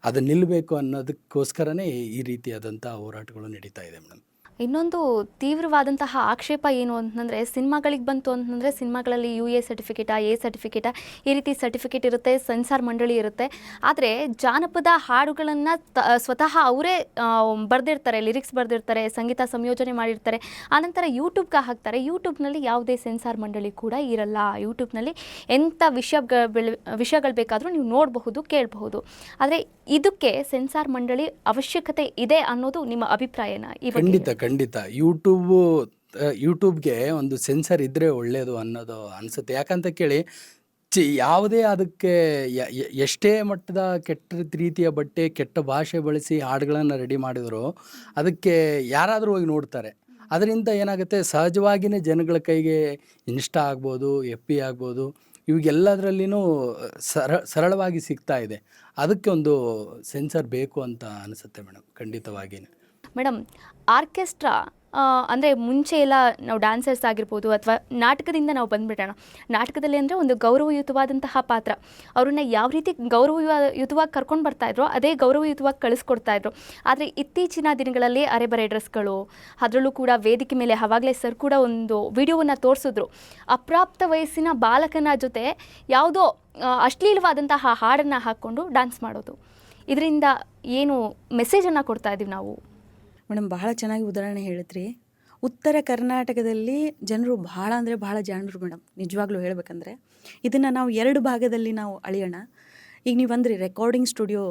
ಅದು ನಿಲ್ಲಬೇಕು ಅನ್ನೋದಕ್ಕೋಸ್ಕರನೇ ಈ ರೀತಿಯಾದಂಥ ಹೋರಾಟಗಳು ನಡೀತಾ ಇದೆ ಮೇಡಮ್. ಇನ್ನೊಂದು ತೀವ್ರವಾದಂತಹ ಆಕ್ಷೇಪ ಏನು ಅಂತಂದರೆ, ಸಿನಿಮಾಗಳಿಗೆ ಬಂತು ಅಂತಂದರೆ ಸಿನಿಮಾಗಳಲ್ಲಿ UA ಸರ್ಟಿಫಿಕೇಟಾ, A ಸರ್ಟಿಫಿಕೇಟಾ, ಈ ರೀತಿ ಸರ್ಟಿಫಿಕೇಟ್ ಇರುತ್ತೆ, ಸೆನ್ಸಾರ್ ಮಂಡಳಿ ಇರುತ್ತೆ. ಆದರೆ ಜಾನಪದ ಹಾಡುಗಳನ್ನು ಸ್ವತಃ ಅವರೇ ಬರೆದಿರ್ತಾರೆ, ಲಿರಿಕ್ಸ್ ಬರೆದಿರ್ತಾರೆ, ಸಂಗೀತ ಸಂಯೋಜನೆ ಮಾಡಿರ್ತಾರೆ, ಆನಂತರ ಯೂಟ್ಯೂಬ್ಗೆ ಹಾಕ್ತಾರೆ. ಯೂಟ್ಯೂಬ್ನಲ್ಲಿ ಯಾವುದೇ ಸೆನ್ಸಾರ್ ಮಂಡಳಿ ಕೂಡ ಇರಲ್ಲ. ಯೂಟ್ಯೂಬ್ನಲ್ಲಿ ಎಂಥ ವಿಷಯಗಳು ಬೇಕಾದರೂ ನೀವು ನೋಡಬಹುದು, ಕೇಳಬಹುದು. ಆದರೆ ಇದಕ್ಕೆ ಸೆನ್ಸಾರ್ ಮಂಡಳಿ ಅವಶ್ಯಕತೆ ಇದೆ ಅನ್ನೋದು ನಿಮ್ಮ ಅಭಿಪ್ರಾಯನ? ಈ ಬಗ್ಗೆ ಖಂಡಿತ ಯೂಟ್ಯೂಬ್ಗೆ ಒಂದು ಸೆನ್ಸರ್ ಇದ್ದರೆ ಒಳ್ಳೆಯದು ಅನ್ನೋದು ಅನಿಸುತ್ತೆ. ಯಾಕಂತ ಕೇಳಿ, ಯಾವುದೇ ಅದಕ್ಕೆ ಎಷ್ಟೇ ಮಟ್ಟದ ಕೆಟ್ಟ ರೀತಿಯ ಬಟ್ಟೆ, ಕೆಟ್ಟ ಭಾಷೆ ಬಳಸಿ ಹಾಡುಗಳನ್ನು ರೆಡಿ ಮಾಡಿದ್ರು ಅದಕ್ಕೆ ಯಾರಾದರೂ ಹೋಗಿ ನೋಡ್ತಾರೆ. ಅದರಿಂದ ಏನಾಗುತ್ತೆ, ಸಹಜವಾಗಿಯೇ ಜನಗಳ ಕೈಗೆ ಇನ್ಸ್ಟಾ ಆಗ್ಬೋದು, FB ಆಗ್ಬೋದು, ಇವಾಗೆಲ್ಲದರಲ್ಲಿನೂ ಸರಳವಾಗಿ ಸಿಗ್ತಾ ಇದೆ. ಅದಕ್ಕೆ ಒಂದು ಸೆನ್ಸರ್ ಬೇಕು ಅಂತ ಅನಿಸುತ್ತೆ ಮೇಡಮ್, ಖಂಡಿತವಾಗಿಯೇ. ಮೇಡಮ್, ಆರ್ಕೆಸ್ಟ್ರಾ ಅಂದರೆ ಮುಂಚೆ ಎಲ್ಲ ನಾವು ಡ್ಯಾನ್ಸರ್ಸ್ ಆಗಿರ್ಬೋದು ಅಥವಾ ನಾಟಕದಿಂದ ನಾವು ಬಂದುಬಿಡೋಣ. ನಾಟಕದಲ್ಲಿ ಅಂದರೆ ಒಂದು ಗೌರವಯುತವಾದಂತಹ ಪಾತ್ರ, ಅವ್ರನ್ನ ಯಾವ ರೀತಿ ಗೌರವಯುತವಾಗಿ ಕರ್ಕೊಂಡು ಬರ್ತಾಯಿದ್ರು ಅದೇ ಗೌರವಯುತವಾಗಿ ಕಳಿಸ್ಕೊಡ್ತಾಯಿದ್ರು. ಆದರೆ ಇತ್ತೀಚಿನ ದಿನಗಳಲ್ಲಿ ಅರೆಬರೆ ಡ್ರೆಸ್ಗಳು, ಅದರಲ್ಲೂ ಕೂಡ ವೇದಿಕೆ ಮೇಲೆ ಆವಾಗಲೇ ಸರ್ ಕೂಡ ಒಂದು ವಿಡಿಯೋವನ್ನು ತೋರಿಸಿದ್ರು, ಅಪ್ರಾಪ್ತ ವಯಸ್ಸಿನ ಬಾಲಕನ ಜೊತೆ ಯಾವುದೋ ಅಶ್ಲೀಲವಾದಂತಹ ಹಾಡನ್ನು ಹಾಕ್ಕೊಂಡು ಡ್ಯಾನ್ಸ್ ಮಾಡೋದು. ಇದರಿಂದ ಏನು ಮೆಸೇಜನ್ನು ಕೊಡ್ತಾ ಇದ್ದೀವಿ ನಾವು? ಮೇಡಮ್, ಬಹಳ ಚೆನ್ನಾಗಿ ಉದಾಹರಣೆ ಹೇಳಿದ್ರಿ. ಉತ್ತರ ಕರ್ನಾಟಕದಲ್ಲಿ ಜನರು ಬಹಳ ಅಂದರೆ ಬಹಳ ಜಾಣರು ಮೇಡಮ್, ನಿಜವಾಗ್ಲೂ ಹೇಳಬೇಕಂದ್ರೆ. ಇದನ್ನು ನಾವು 2 ಭಾಗದಲ್ಲಿ ನಾವು ಅಳಿಯೋಣ. ಈಗ ನೀವು ಅಂದ್ರಿ ರೆಕಾರ್ಡಿಂಗ್ ಸ್ಟುಡಿಯೋ,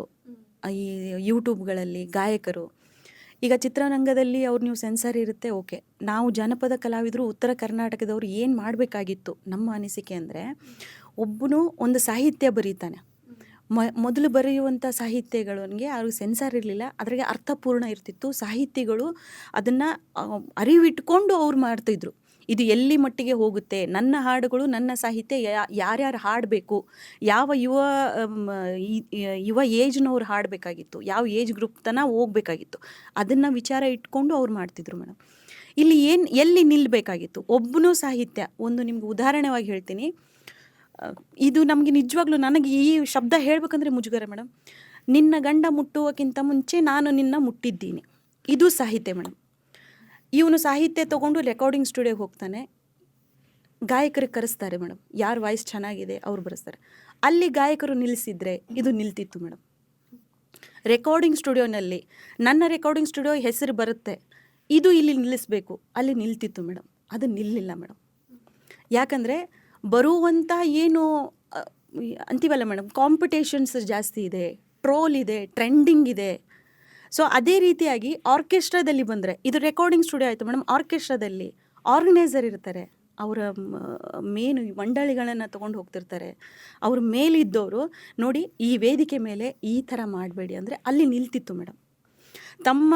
ಈ ಯೂಟ್ಯೂಬ್ಗಳಲ್ಲಿ ಗಾಯಕರು, ಈಗ ಚಿತ್ರರಂಗದಲ್ಲಿ ಅವ್ರು ನೀವು ಸೆನ್ಸರ್ ಇರುತ್ತೆ, ಓಕೆ. ನಾವು ಜನಪದ ಕಲಾವಿದರು ಉತ್ತರ ಕರ್ನಾಟಕದವ್ರು ಏನು ಮಾಡಬೇಕಾಗಿತ್ತು ನಮ್ಮ ಅನಿಸಿಕೆ ಅಂದರೆ, ಒಬ್ಬನು ಒಂದು ಸಾಹಿತ್ಯ ಬರೀತಾನೆ, ಮೊದಲು ಬರೆಯುವಂಥ ಸಾಹಿತ್ಯಗಳಿಗೆ ಅವ್ರಿಗೆ ಸೆನ್ಸಾರ್ ಇರಲಿಲ್ಲ, ಅದ್ರಾಗೆ ಅರ್ಥಪೂರ್ಣ ಇರ್ತಿತ್ತು. ಸಾಹಿತಿಗಳು ಅದನ್ನು ಅರಿವಿಟ್ಕೊಂಡು ಅವ್ರು ಮಾಡ್ತಿದ್ರು, ಇದು ಎಲ್ಲಿ ಮಟ್ಟಿಗೆ ಹೋಗುತ್ತೆ, ನನ್ನ ಹಾಡುಗಳು, ನನ್ನ ಸಾಹಿತ್ಯ ಯಾರ್ಯಾರು ಹಾಡಬೇಕು, ಯಾವ ಯುವ ಏಜ್ನವ್ರು ಹಾಡಬೇಕಾಗಿತ್ತು, ಯಾವ ಏಜ್ ಗ್ರೂಪ್ ತನಕ ಹೋಗ್ಬೇಕಾಗಿತ್ತು, ಅದನ್ನು ವಿಚಾರ ಇಟ್ಕೊಂಡು ಅವ್ರು ಮಾಡ್ತಿದ್ರು ಮೇಡಮ್. ಇಲ್ಲಿ ಎಲ್ಲಿ ನಿಲ್ಲಬೇಕಾಗಿತ್ತು, ಒಬ್ಬನೂ ಸಾಹಿತ್ಯ. ಒಂದು ನಿಮ್ಗೆ ಉದಾಹರಣೆವಾಗಿ ಹೇಳ್ತೀನಿ, ಇದು ನಮಗೆ ನಿಜವಾಗ್ಲೂ, ನನಗೆ ಈ ಶಬ್ದ ಹೇಳಬೇಕಂದ್ರೆ ಮುಜುಗರ ಮೇಡಮ್. ನಿನ್ನ ಗಂಡ ಮುಟ್ಟುವಕ್ಕಿಂತ ಮುಂಚೆ ನಾನು ನಿನ್ನ ಮುಟ್ಟಿದ್ದೀನಿ, ಇದು ಸಾಹಿತ್ಯ ಮೇಡಮ್. ಇವನು ಸಾಹಿತ್ಯ ತೊಗೊಂಡು ರೆಕಾರ್ಡಿಂಗ್ ಸ್ಟುಡಿಯೋಗೆ ಹೋಗ್ತಾನೆ, ಗಾಯಕರಿಗೆ ಕರೆಸ್ತಾರೆ ಮೇಡಮ್, ಯಾರು ವಾಯ್ಸ್ ಚೆನ್ನಾಗಿದೆ ಅವ್ರು ಬರೆಸ್ತಾರೆ. ಅಲ್ಲಿ ಗಾಯಕರು ನಿಲ್ಲಿಸಿದ್ರೆ ಇದು ನಿಲ್ತಿತ್ತು ಮೇಡಮ್. ರೆಕಾರ್ಡಿಂಗ್ ಸ್ಟುಡಿಯೋನಲ್ಲಿ ನನ್ನ ರೆಕಾರ್ಡಿಂಗ್ ಸ್ಟುಡಿಯೋ ಹೆಸರು ಬರುತ್ತೆ, ಇದು ಇಲ್ಲಿ ನಿಲ್ಲಿಸಬೇಕು, ಅಲ್ಲಿ ನಿಲ್ತಿತ್ತು ಮೇಡಮ್. ಅದು ನಿಲ್ಲಿಲ್ಲ ಮೇಡಮ್. ಯಾಕಂದರೆ ಬರುವಂಥ ಏನು ಅಂತೀವಲ್ಲ ಮೇಡಮ್, ಕಾಂಪಿಟೇಷನ್ಸ್ ಜಾಸ್ತಿ ಇದೆ, ಟ್ರೋಲ್ ಇದೆ, ಟ್ರೆಂಡಿಂಗ್ ಇದೆ. ಸೊ ಅದೇ ರೀತಿಯಾಗಿ ಆರ್ಕೆಸ್ಟ್ರಾದಲ್ಲಿ ಬಂದರೆ, ಇದು ರೆಕಾರ್ಡಿಂಗ್ ಸ್ಟುಡಿಯೋ ಆಯಿತು ಮೇಡಮ್. ಆರ್ಕೆಸ್ಟ್ರಾದಲ್ಲಿ ಆರ್ಗನೈಸರ್ ಇರ್ತಾರೆ, ಅವರ ಮೇನು ಮಂಡಳಿಗಳನ್ನು ತೊಗೊಂಡು ಹೋಗ್ತಿರ್ತಾರೆ. ಅವ್ರ ಮೇಲಿದ್ದವರು ನೋಡಿ ಈ ವೇದಿಕೆ ಮೇಲೆ ಈ ಥರ ಮಾಡಬೇಡಿ ಅಂದರೆ ಅಲ್ಲಿ ನಿಲ್ತಿತ್ತು ಮೇಡಮ್. ತಮ್ಮ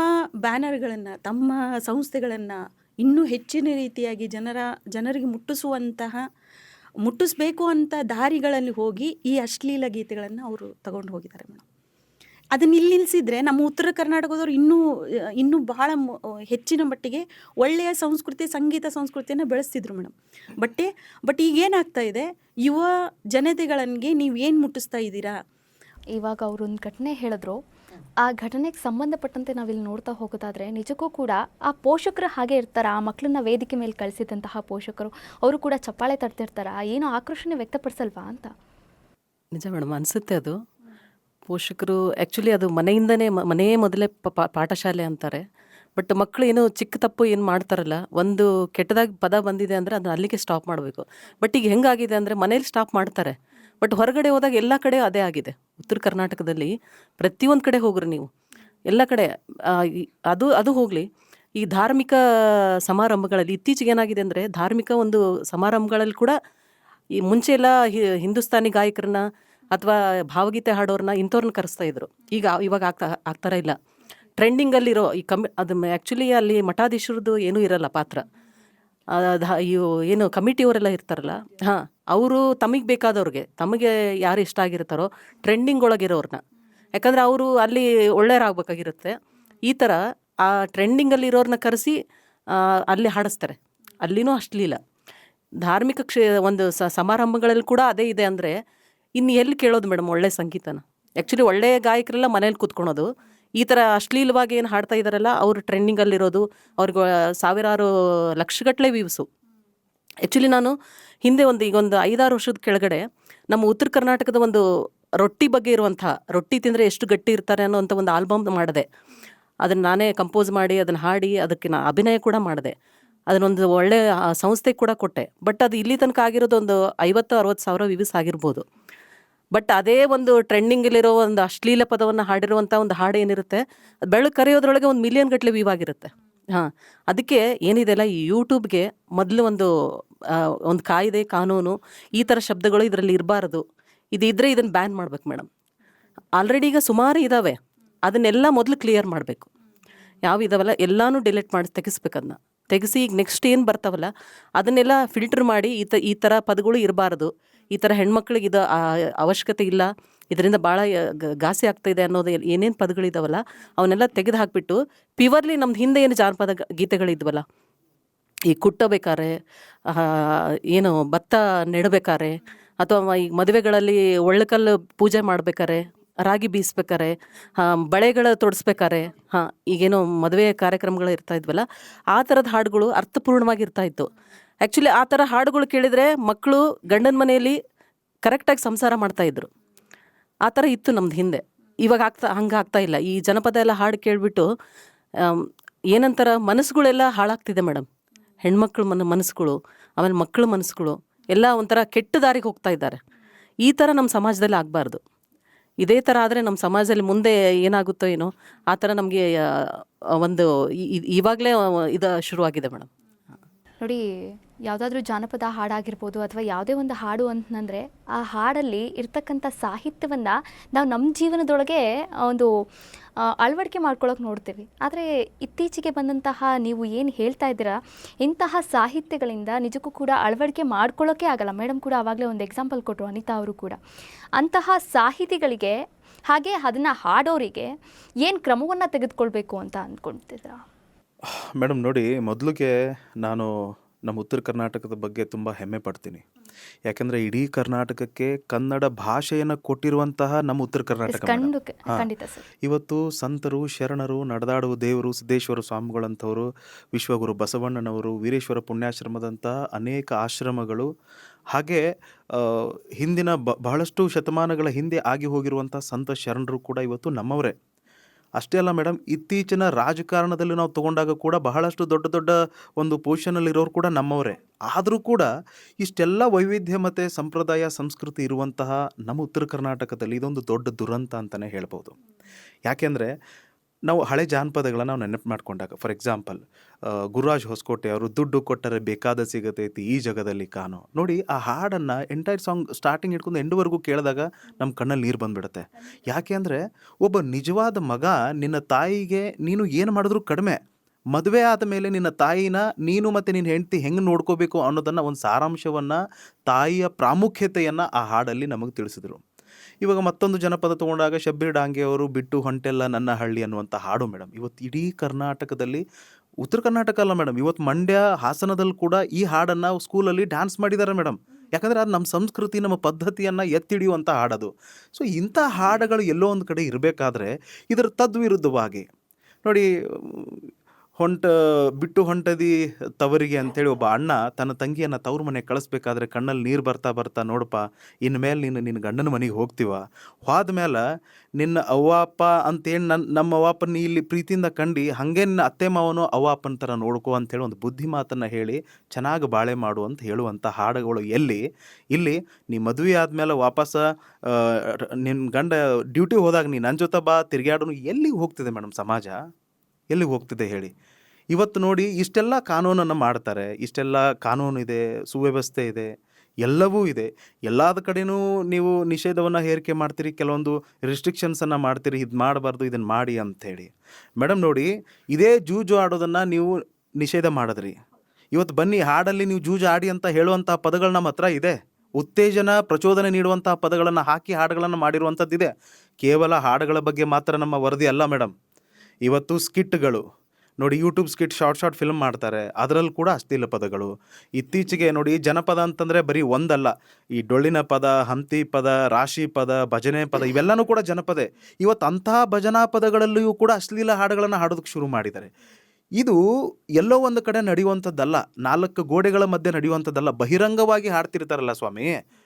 ಬ್ಯಾನರ್ಗಳನ್ನು, ತಮ್ಮ ಸಂಸ್ಥೆಗಳನ್ನು ಇನ್ನೂ ಹೆಚ್ಚಿನ ರೀತಿಯಾಗಿ ಜನರಿಗೆ ಮುಟ್ಟಿಸ್ಬೇಕು ಅಂತ ದಾರಿಗಳಲ್ಲಿ ಹೋಗಿ ಈ ಅಶ್ಲೀಲ ಗೀತೆಗಳನ್ನು ಅವರು ತಗೊಂಡು ಹೋಗಿದ್ದಾರೆ ಮೇಡಮ್. ಅದನ್ನ ಇಲ್ಲಿ ನಿಲ್ಲಿಸಿದ್ರೆ ನಮ್ಮ ಉತ್ತರ ಕರ್ನಾಟಕದವ್ರು ಇನ್ನೂ ಬಹಳ ಹೆಚ್ಚಿನ ಮಟ್ಟಿಗೆ ಒಳ್ಳೆಯ ಸಂಗೀತ ಸಂಸ್ಕೃತಿಯನ್ನು ಬೆಳೆಸ್ತಿದ್ರು ಮೇಡಮ್. ಬಟ್ ಈಗ ಏನಾಗ್ತಾ ಇದೆ, ಯುವ ಜನತೆಗಳಿಗೆ ನೀವು ಏನು ಮುಟ್ಟಿಸ್ತಾ ಇದ್ದೀರಾ? ಇವಾಗ ಅವರೊಂದು ಘಟನೆ ಹೇಳಿದ್ರು, ಆ ಘಟನೆಗೆ ಸಂಬಂಧಪಟ್ಟಂತೆ ನಾವಿಲ್ಲಿ ನೋಡ್ತಾ ಹೋಗೋದಾದರೆ ನಿಜಕ್ಕೂ ಕೂಡ ಆ ಪೋಷಕರು ಹಾಗೆ ಇರ್ತಾರೆ. ಆ ಮಕ್ಕಳನ್ನ ವೇದಿಕೆ ಮೇಲೆ ಕಳಿಸಿದಂತಹ ಪೋಷಕರು ಅವರು ಕೂಡ ಚಪ್ಪಾಳೆ ತಡ್ತಿರ್ತಾರೆ, ಏನೋ ಆಕ್ರೋಶನೇ ವ್ಯಕ್ತಪಡಿಸಲ್ವಾ ಅಂತ. ನಿಜ ಮೇಡಮ್, ಅನಿಸುತ್ತೆ ಅದು. ಪೋಷಕರು ಆ್ಯಕ್ಚುಲಿ ಅದು ಮನೆಯೇ ಮೊದಲೇ ಪಾಠಶಾಲೆ ಅಂತಾರೆ. ಬಟ್ ಮಕ್ಕಳು ಏನು ಚಿಕ್ಕ ತಪ್ಪು ಏನು ಮಾಡ್ತಾರಲ್ಲ, ಒಂದು ಕೆಟ್ಟದಾಗಿ ಪದ ಬಂದಿದೆ ಅಂದರೆ ಅದನ್ನ ಅಲ್ಲಿಗೆ ಸ್ಟಾಪ್ ಮಾಡಬೇಕು. ಬಟ್ ಈಗ ಹೆಂಗಾಗಿದೆ ಅಂದರೆ ಮನೇಲಿ ಸ್ಟಾಪ್ ಮಾಡ್ತಾರೆ, ಬಟ್ ಹೊರಗಡೆ ಹೋದಾಗ ಎಲ್ಲ ಕಡೆ ಅದೇ ಆಗಿದೆ. ಉತ್ತರ ಕರ್ನಾಟಕದಲ್ಲಿ ಪ್ರತಿಯೊಂದು ಕಡೆ ಹೋಗ್ರಿ ನೀವು, ಎಲ್ಲ ಕಡೆ ಅದು ಹೋಗಲಿ. ಈ ಧಾರ್ಮಿಕ ಸಮಾರಂಭಗಳಲ್ಲಿ ಇತ್ತೀಚೆಗೆ ಏನಾಗಿದೆ ಅಂದರೆ, ಧಾರ್ಮಿಕ ಒಂದು ಸಮಾರಂಭಗಳಲ್ಲಿ ಕೂಡ ಈ ಮುಂಚೆ ಎಲ್ಲ ಹಿಂದೂಸ್ತಾನಿ ಗಾಯಕರನ್ನ ಅಥವಾ ಭಾವಗೀತೆ ಹಾಡೋರನ್ನ ಇಂಥವ್ರನ್ನ ಕರೆಸ್ತಾ ಇದ್ರು. ಇವಾಗ ಆಗ್ತಾರ ಇಲ್ಲ. ಟ್ರೆಂಡಿಂಗಲ್ಲಿರೋ ಈ ಅದು ಆ್ಯಕ್ಚುಲಿ ಅಲ್ಲಿ ಮಠಾಧೀಶರದ್ದು ಏನೂ ಇರಲ್ಲ ಪಾತ್ರ. ಏನು ಕಮಿಟಿಯವರೆಲ್ಲ ಇರ್ತಾರಲ್ಲ, ಅವರು ತಮಗೆ ಬೇಕಾದವ್ರಿಗೆ, ತಮಗೆ ಯಾರು ಇಷ್ಟ ಆಗಿರ್ತಾರೋ ಟ್ರೆಂಡಿಂಗ್ ಒಳಗಿರೋರನ್ನ, ಯಾಕಂದರೆ ಅವರು ಅಲ್ಲಿ ಒಳ್ಳೆಯರಾಗಬೇಕಾಗಿರುತ್ತೆ. ಈ ಥರ ಆ ಟ್ರೆಂಡಿಂಗಲ್ಲಿರೋರನ್ನ ಕರೆಸಿ ಅಲ್ಲಿ ಹಾಡಿಸ್ತಾರೆ. ಅಲ್ಲಿನೂ ಅಷ್ಟಲಿಲ್ಲ. ಧಾರ್ಮಿಕ ಒಂದು ಸಮಾರಂಭಗಳಲ್ಲಿ ಕೂಡ ಅದೇ ಇದೆ ಅಂದರೆ ಇನ್ನು ಎಲ್ಲಿ ಕೇಳೋದು ಮೇಡಮ್ ಒಳ್ಳೆ ಸಂಗೀತನ? ಆ್ಯಕ್ಚುಲಿ ಒಳ್ಳೆಯ ಗಾಯಕರೆಲ್ಲ ಮನೇಲಿ ಕೂತ್ಕೊಳೋದು, ಈ ಥರ ಅಶ್ಲೀಲವಾಗಿ ಏನು ಹಾಡ್ತಾ ಇದ್ದಾರಲ್ಲ ಅವರು ಟ್ರೆಂಡಿಂಗಲ್ಲಿರೋದು, ಅವ್ರಿಗೆ ಸಾವಿರಾರು ಲಕ್ಷಗಟ್ಟಲೆ ವ್ಯೂಸು. ಆ್ಯಕ್ಚುಲಿ ನಾನು ಹಿಂದೆ ಈಗೊಂದು 5-6 ವರ್ಷದ ಕೆಳಗಡೆ ನಮ್ಮ ಉತ್ತರ ಕರ್ನಾಟಕದ ಒಂದು ರೊಟ್ಟಿ ಬಗ್ಗೆ ಇರುವಂಥ, ರೊಟ್ಟಿ ತಿಂದರೆ ಎಷ್ಟು ಗಟ್ಟಿ ಇರ್ತಾರೆ ಅನ್ನೋವಂಥ ಒಂದು ಆಲ್ಬಮ್ ಮಾಡಿದೆ. ಅದನ್ನು ನಾನೇ ಕಂಪೋಸ್ ಮಾಡಿ ಅದನ್ನು ಹಾಡಿ ಅದಕ್ಕೆ ನಾನು ಅಭಿನಯ ಕೂಡ ಮಾಡಿದೆ. ಅದನ್ನೊಂದು ಒಳ್ಳೆ ಸಂಸ್ಥೆಗೆ ಕೂಡ ಕೊಟ್ಟೆ. ಬಟ್ ಅದು ಇಲ್ಲಿ ತನಕ ಆಗಿರೋದು ಒಂದು 50-60 ಸಾವಿರ ವ್ಯೂಸ್ ಆಗಿರ್ಬೋದು. ಬಟ್ ಅದೇ ಒಂದು ಟ್ರೆಂಡಿಂಗಲ್ಲಿರೋ ಒಂದು ಅಶ್ಲೀಲ ಪದವನ್ನು ಹಾಡಿರುವಂಥ ಒಂದು ಹಾಡು ಏನಿರುತ್ತೆ, ಅದು ಬೆಳಕು ಕರೆಯೋದ್ರೊಳಗೆ 1 ಮಿಲಿಯನ್ ಗಟ್ಟಲೆ ವ್ಯೂ ಆಗಿರುತ್ತೆ. ಹಾಂ, ಅದಕ್ಕೆ ಏನಿದೆಲ್ಲ ಈ ಯೂಟ್ಯೂಬ್ಗೆ ಮೊದಲು ಒಂದು ಕಾಯ್ದೆ ಕಾನೂನು, ಈ ಥರ ಶಬ್ದಗಳು ಇದರಲ್ಲಿ ಇರಬಾರ್ದು, ಇದ್ರೆ ಇದನ್ನು ಬ್ಯಾನ್ ಮಾಡ್ಬೇಕು ಮೇಡಮ್. ಆಲ್ರೆಡಿ ಈಗ ಸುಮಾರು ಇದ್ದಾವೆ, ಅದನ್ನೆಲ್ಲ ಮೊದಲು ಕ್ಲಿಯರ್ ಮಾಡಬೇಕು. ಯಾವ ಇದಾವಲ್ಲ ಎಲ್ಲನೂ ಡಿಲೀಟ್ ಮಾಡಿ ತೆಗಿಸ್ಬೇಕು. ಅದನ್ನ ತೆಗೆಸಿ ಈಗ ನೆಕ್ಸ್ಟ್ ಏನು ಬರ್ತಾವಲ್ಲ ಅದನ್ನೆಲ್ಲ ಫಿಲ್ಟರ್ ಮಾಡಿ ಈ ಥರ ಪದಗಳು ಇರಬಾರ್ದು, ಈ ಥರ ಹೆಣ್ಮಕ್ಳಿಗೆ ಇದು ಅವಶ್ಯಕತೆ ಇಲ್ಲ, ಇದರಿಂದ ಭಾಳ ಘಾಸಿ ಆಗ್ತಾಯಿದೆ ಅನ್ನೋದು ಏನೇನು ಪದಗಳಿದಾವಲ್ಲ ಅವನ್ನೆಲ್ಲ ತೆಗೆದು ಹಾಕಿಬಿಟ್ಟು ಪ್ಯೂರ್ಲಿ ನಮ್ದು ಹಿಂದೆ ಏನು ಜಾನಪದ ಗೀತೆಗಳಿದ್ವಲ್ಲ, ಈ ಕುಟ್ಟಬೇಕಾರೆ, ಏನು ಭತ್ತ ನೆಡಬೇಕಾರೆ, ಅಥವಾ ಈ ಮದುವೆಗಳಲ್ಲಿ ಒಳ್ಳೆಕಲ್ಲು ಪೂಜೆ ಮಾಡಬೇಕಾರೆ, ರಾಗಿ ಬೀಸ್ಬೇಕಾರೆ, ಬಳೆಗಳ ತೊಡಿಸ್ಬೇಕಾರೆ, ಈಗೇನೋ ಮದುವೆ ಕಾರ್ಯಕ್ರಮಗಳು ಇರ್ತಾ ಇದ್ವಲ್ಲ ಆ ಥರದ ಹಾಡುಗಳು ಅರ್ಥಪೂರ್ಣವಾಗಿ ಇರ್ತಾಯಿತ್ತು. ಆ್ಯಕ್ಚುಲಿ ಆ ಥರ ಹಾಡುಗಳು ಕೇಳಿದರೆ ಮಕ್ಕಳು ಗಂಡನ ಮನೆಯಲ್ಲಿ ಕರೆಕ್ಟಾಗಿ ಸಂಸಾರ ಮಾಡ್ತಾಯಿದ್ರು. ಆ ಥರ ಇತ್ತು ನಮ್ದು ಹಿಂದೆ. ಇವಾಗ ಹಂಗೆ ಆಗ್ತಾ ಇಲ್ಲ. ಈ ಜನಪದ ಎಲ್ಲ ಹಾಡು ಕೇಳಿಬಿಟ್ಟು ಏನಂತಾರ ಮನಸ್ಸುಗಳೆಲ್ಲ ಹಾಳಾಗ್ತಿದೆ ಮೇಡಮ್. ಹೆಣ್ಮಕ್ಳು ಮನಸ್ಸುಗಳು, ಆಮೇಲೆ ಮಕ್ಕಳ ಮನಸ್ಸುಗಳು ಎಲ್ಲ ಒಂಥರ ಕೆಟ್ಟ ದಾರಿಗೆ ಹೋಗ್ತಾ ಇದ್ದಾರೆ. ಈ ಥರ ನಮ್ಮ ಸಮಾಜದಲ್ಲಿ ಆಗಬಾರ್ದು. ಇದೇ ಥರ ಆದರೆ ನಮ್ಮ ಸಮಾಜದಲ್ಲಿ ಮುಂದೆ ಏನಾಗುತ್ತೋ ಏನೋ ಆ ಥರ ನಮಗೆ ಒಂದು ಇವಾಗಲೇ ಇದು ಶುರುವಾಗಿದೆ ಮೇಡಮ್. ನೋಡಿ, ಯಾವುದಾದ್ರೂ ಜಾನಪದ ಹಾಡಾಗಿರ್ಬೋದು ಅಥವಾ ಯಾವುದೇ ಒಂದು ಹಾಡು ಅಂತಂದರೆ ಆ ಹಾಡಲ್ಲಿ ಇರ್ತಕ್ಕಂಥ ಸಾಹಿತ್ಯವನ್ನು ನಾವು ನಮ್ಮ ಜೀವನದೊಳಗೆ ಒಂದು ಅಳವಡಿಕೆ ಮಾಡ್ಕೊಳ್ಳೋಕೆ ನೋಡ್ತೀವಿ. ಆದರೆ ಇತ್ತೀಚೆಗೆ ಬಂದಂತಹ ನೀವು ಏನು ಹೇಳ್ತಾ ಇದ್ದೀರಾ, ಇಂತಹ ಸಾಹಿತ್ಯಗಳಿಂದ ನಿಜಕ್ಕೂ ಕೂಡ ಅಳವಡಿಕೆ ಮಾಡ್ಕೊಳ್ಳೋಕೆ ಆಗಲ್ಲ. ಮೇಡಮ್ ಕೂಡ ಆವಾಗಲೇ ಒಂದು ಎಕ್ಸಾಂಪಲ್ ಕೊಟ್ಟರು, ಅನಿತಾ ಅವರು ಕೂಡ. ಅಂತಹ ಸಾಹಿತಿಗಳಿಗೆ ಹಾಗೆ ಅದನ್ನು ಹಾಡೋರಿಗೆ ಏನು ಕ್ರಮವನ್ನು ತೆಗೆದುಕೊಳ್ಬೇಕು ಅಂತ ಅಂದ್ಕೊಳ್ತಿದ್ದೀರಾ? ಮೇಡಮ್ ನೋಡಿ, ಮೊದಲಿಗೆ ನಾನು ನಮ್ಮ ಉತ್ತರ ಕರ್ನಾಟಕದ ಬಗ್ಗೆ ತುಂಬ ಹೆಮ್ಮೆ ಪಡ್ತೀನಿ. ಯಾಕೆಂದರೆ ಇಡೀ ಕರ್ನಾಟಕಕ್ಕೆ ಕನ್ನಡ ಭಾಷೆಯನ್ನು ಕೊಟ್ಟಿರುವಂತಹ ನಮ್ಮ ಉತ್ತರ ಕರ್ನಾಟಕ ಮೇಡಮ್. ಖಂಡಿತ ಸರ್. ಇವತ್ತು ಸಂತರು, ಶರಣರು, ನಡೆದಾಡುವ ದೇವರು, ಸಿದ್ದೇಶ್ವರ ಸ್ವಾಮಿಗಳಂಥವರು, ವಿಶ್ವಗುರು ಬಸವಣ್ಣನವರು, ವೀರೇಶ್ವರ ಪುಣ್ಯಾಶ್ರಮದಂಥ ಅನೇಕ ಆಶ್ರಮಗಳು, ಹಾಗೆ ಹಿಂದಿನ ಬಹಳಷ್ಟು ಶತಮಾನಗಳ ಹಿಂದೆ ಆಗಿ ಹೋಗಿರುವಂಥ ಸಂತ ಶರಣರು ಕೂಡ ಇವತ್ತು ನಮ್ಮವರೇ. ಅಷ್ಟೇ ಅಲ್ಲ ಮೇಡಮ್, ಇತ್ತೀಚಿನ ರಾಜಕಾರಣದಲ್ಲಿ ನಾವು ತೊಗೊಂಡಾಗ ಕೂಡ ಬಹಳಷ್ಟು ದೊಡ್ಡ ದೊಡ್ಡ ಒಂದು ಪೊಸಿಷನಲ್ಲಿರೋರು ಕೂಡ ನಮ್ಮವರೇ. ಆದರೂ ಕೂಡ ಇಷ್ಟೆಲ್ಲ ವೈವಿಧ್ಯ ಮತ್ತು ಸಂಪ್ರದಾಯ ಸಂಸ್ಕೃತಿ ಇರುವಂತಹ ನಮ್ಮ ಉತ್ತರ ಕರ್ನಾಟಕದಲ್ಲಿ ಇದೊಂದು ದೊಡ್ಡ ದುರಂತ ಅಂತಲೇ ಹೇಳ್ಬೋದು. ಯಾಕೆಂದರೆ ನಾವು ಹಳೆ ಜಾನಪದಗಳನ್ನು ನಾವು ನೆನಪು ಮಾಡ್ಕೊಂಡಾಗ, ಫಾರ್ ಎಕ್ಸಾಂಪಲ್ ಗುರುರಾಜ್ ಹೊಸಕೋಟೆ ಅವರು ದುಡ್ಡು ಕೊಟ್ಟರೆ ಬೇಕಾದ ಸಿಗತೈತಿ ಈ ಜಗದಲ್ಲಿ ಕಾಣೋ, ನೋಡಿ ಆ ಹಾಡನ್ನು ಎಂಟೈರ್ ಸಾಂಗ್ ಸ್ಟಾರ್ಟಿಂಗ್ ಹಿಡ್ಕೊಂಡು ಎಂಡ್ವರೆಗೂ ಕೇಳಿದಾಗ ನಮ್ಮ ಕಣ್ಣಲ್ಲಿ ನೀರು ಬಂದುಬಿಡುತ್ತೆ. ಯಾಕೆ ಅಂದರೆ ಒಬ್ಬ ನಿಜವಾದ ಮಗ ನಿನ್ನ ತಾಯಿಗೆ ನೀನು ಏನು ಮಾಡಿದ್ರೂ ಕಡಿಮೆ, ಮದುವೆ ಆದ ಮೇಲೆ ನಿನ್ನ ತಾಯಿನ ನೀನು ಮತ್ತು ನಿನ್ನ ಹೆಂಡತಿ ಹೆಂಗೆ ನೋಡ್ಕೋಬೇಕು ಅನ್ನೋದನ್ನು ಒಂದು ಸಾರಾಂಶವನ್ನು, ತಾಯಿಯ ಪ್ರಾಮುಖ್ಯತೆಯನ್ನು ಆ ಹಾಡಲ್ಲಿ ನಮಗೆ ತಿಳಿಸಿದ್ರು. ಇವಾಗ ಮತ್ತೊಂದು ಜನಪದ ತೊಗೊಂಡಾಗ ಶಬ್ಬೀರ್ ಡಾಂಗೆ ಅವರು ಬಿಟ್ಟು ಹೊಂಟೆಲ್ಲ ನನ್ನ ಹಳ್ಳಿ ಅನ್ನುವಂಥ ಹಾಡು ಮೇಡಮ್. ಇವತ್ತು ಇಡೀ ಕರ್ನಾಟಕದಲ್ಲಿ, ಉತ್ತರ ಕರ್ನಾಟಕ ಅಲ್ಲ ಮೇಡಮ್, ಇವತ್ತು ಮಂಡ್ಯ, ಹಾಸನದಲ್ಲಿ ಕೂಡ ಈ ಹಾಡನ್ನು ಸ್ಕೂಲಲ್ಲಿ ಡ್ಯಾನ್ಸ್ ಮಾಡಿದ್ದಾರೆ ಮೇಡಮ್. ಯಾಕಂದರೆ ಅದು ನಮ್ಮ ಸಂಸ್ಕೃತಿ, ನಮ್ಮ ಪದ್ಧತಿಯನ್ನು ಎತ್ತಿಡಿಯುವಂಥ ಹಾಡದು. ಸೊ ಇಂಥ ಹಾಡುಗಳು ಎಲ್ಲೋ ಒಂದು ಕಡೆ ಇರಬೇಕಾದ್ರೆ ಇದರ ತದ್ವಿರುದ್ಧವಾಗಿ ನೋಡಿ, ಬಿಟ್ಟು ಹೊಂಟದಿ ತವರಿಗೆ ಅಂಥೇಳಿ ಒಬ್ಬ ಅಣ್ಣ ತನ್ನ ತಂಗಿಯನ್ನು ತವ್ರ ಮನೆಗೆ ಕಳಿಸ್ಬೇಕಾದ್ರೆ ಕಣ್ಣಲ್ಲಿ ನೀರು ಬರ್ತಾ ಬರ್ತಾ, ನೋಡಪ್ಪ ಇನ್ಮೇಲೆ ನಿನ್ನ ಗಂಡನ ಮನೆಗೆ ಹೋಗ್ತೀವ, ಹೋದ್ಮೇಲೆ ನಿನ್ನ ಅವ್ವ ಅಪ್ಪ ಅಂತೇಳಿ ನಮ್ಮ ಅವ್ವ ಅಪ್ಪನ ಇಲ್ಲಿ ಪ್ರೀತಿಯಿಂದ ಕಂಡು ಹಾಗೆ ನಿನ್ನ ಅತ್ತೆ ಮಾವನು ಅವ್ವ ಅಪ್ಪನ ಥರ ನೋಡ್ಕೋ ಅಂಥೇಳಿ ಒಂದು ಬುದ್ಧಿ ಮಾತನ್ನು ಹೇಳಿ ಚೆನ್ನಾಗಿ ಬಾಳೆ ಮಾಡು ಅಂತ ಹೇಳುವಂಥ ಹಾಡುಗಳು ಇಲ್ಲಿ ನೀ ಮದುವೆ ಆದಮೇಲೆ ವಾಪಸ್ ನಿನ್ನ ಗಂಡ ಡ್ಯೂಟಿ ಹೋದಾಗ ನೀನು ನನ್ನ ಜೊತೆ ಬಾ ತಿರುಗಾಡೋನು, ಎಲ್ಲಿಗೆ ಹೋಗ್ತಿದೆ ಮೇಡಮ್ ಸಮಾಜ, ಎಲ್ಲಿಗೆ ಹೋಗ್ತಿದೆ ಹೇಳಿ? ಇವತ್ತು ನೋಡಿ, ಇಷ್ಟೆಲ್ಲ ಕಾನೂನನ್ನು ಮಾಡ್ತಾರೆ, ಇಷ್ಟೆಲ್ಲ ಕಾನೂನು ಇದೆ, ಸುವ್ಯವಸ್ಥೆ ಇದೆ, ಎಲ್ಲವೂ ಇದೆ. ಎಲ್ಲದ ಕಡೆನೂ ನೀವು ನಿಷೇಧವನ್ನು ಹೇರಿಕೆ ಮಾಡ್ತೀರಿ, ಕೆಲವೊಂದು ರಿಸ್ಟ್ರಿಕ್ಷನ್ಸನ್ನು ಮಾಡ್ತೀರಿ, ಇದು ಮಾಡಬಾರ್ದು ಇದನ್ನು ಮಾಡಿ ಅಂಥೇಳಿ. ಮೇಡಮ್ ನೋಡಿ, ಇದೇ ಜೂಜು ಆಡೋದನ್ನು ನೀವು ನಿಷೇಧ ಮಾಡಿದ್ರಿ. ಇವತ್ತು ಬನ್ನಿ ಹಾಡಲ್ಲಿ ನೀವು ಜೂಜು ಆಡಿ ಅಂತ ಹೇಳುವಂಥ ಪದಗಳು ನಮ್ಮ ಹತ್ರ ಇದೆ. ಉತ್ತೇಜನ, ಪ್ರಚೋದನೆ ನೀಡುವಂಥ ಪದಗಳನ್ನು ಹಾಕಿ ಹಾಡುಗಳನ್ನು ಮಾಡಿರುವಂಥದ್ದಿದೆ. ಕೇವಲ ಹಾಡುಗಳ ಬಗ್ಗೆ ಮಾತ್ರ ನಮ್ಮ ವರದಿ ಅಲ್ಲ ಮೇಡಮ್. ಇವತ್ತು ಸ್ಕಿಟ್ಗಳು, ನೋಡಿ ಯೂಟ್ಯೂಬ್ ಸ್ಕಿಟ್ ಶಾರ್ಟ್ ಫಿಲ್ಮ್ ಮಾಡ್ತಾರೆ, ಅದರಲ್ಲಿ ಕೂಡ ಅಶ್ಲೀಲ ಪದಗಳು. ಇತ್ತೀಚೆಗೆ ನೋಡಿ ಜನಪದ ಅಂತಂದರೆ ಬರೀ ಒಂದಲ್ಲ, ಈ ಡೊಳ್ಳಿನ ಪದ, ಹಂತಿ ಪದ, ರಾಶಿ ಪದ, ಭಜನೆ ಪದ ಇವೆಲ್ಲನೂ ಕೂಡ ಜನಪದೇ. ಇವತ್ತು ಅಂತಹ ಭಜನಾ ಪದಗಳಲ್ಲಿಯೂ ಕೂಡ ಅಶ್ಲೀಲ ಹಾಡುಗಳನ್ನು ಹಾಡೋದಕ್ಕೆ ಶುರು ಮಾಡಿದ್ದಾರೆ. ಇದು ಎಲ್ಲೋ ಒಂದು ಕಡೆ ನಡೆಯುವಂಥದ್ದಲ್ಲ, 4 ಗೋಡೆಗಳ ಮಧ್ಯೆ ನಡೆಯುವಂಥದ್ದಲ್ಲ, ಬಹಿರಂಗವಾಗಿ ಹಾಡ್ತಿರ್ತಾರಲ್ಲ ಸ್ವಾಮಿ,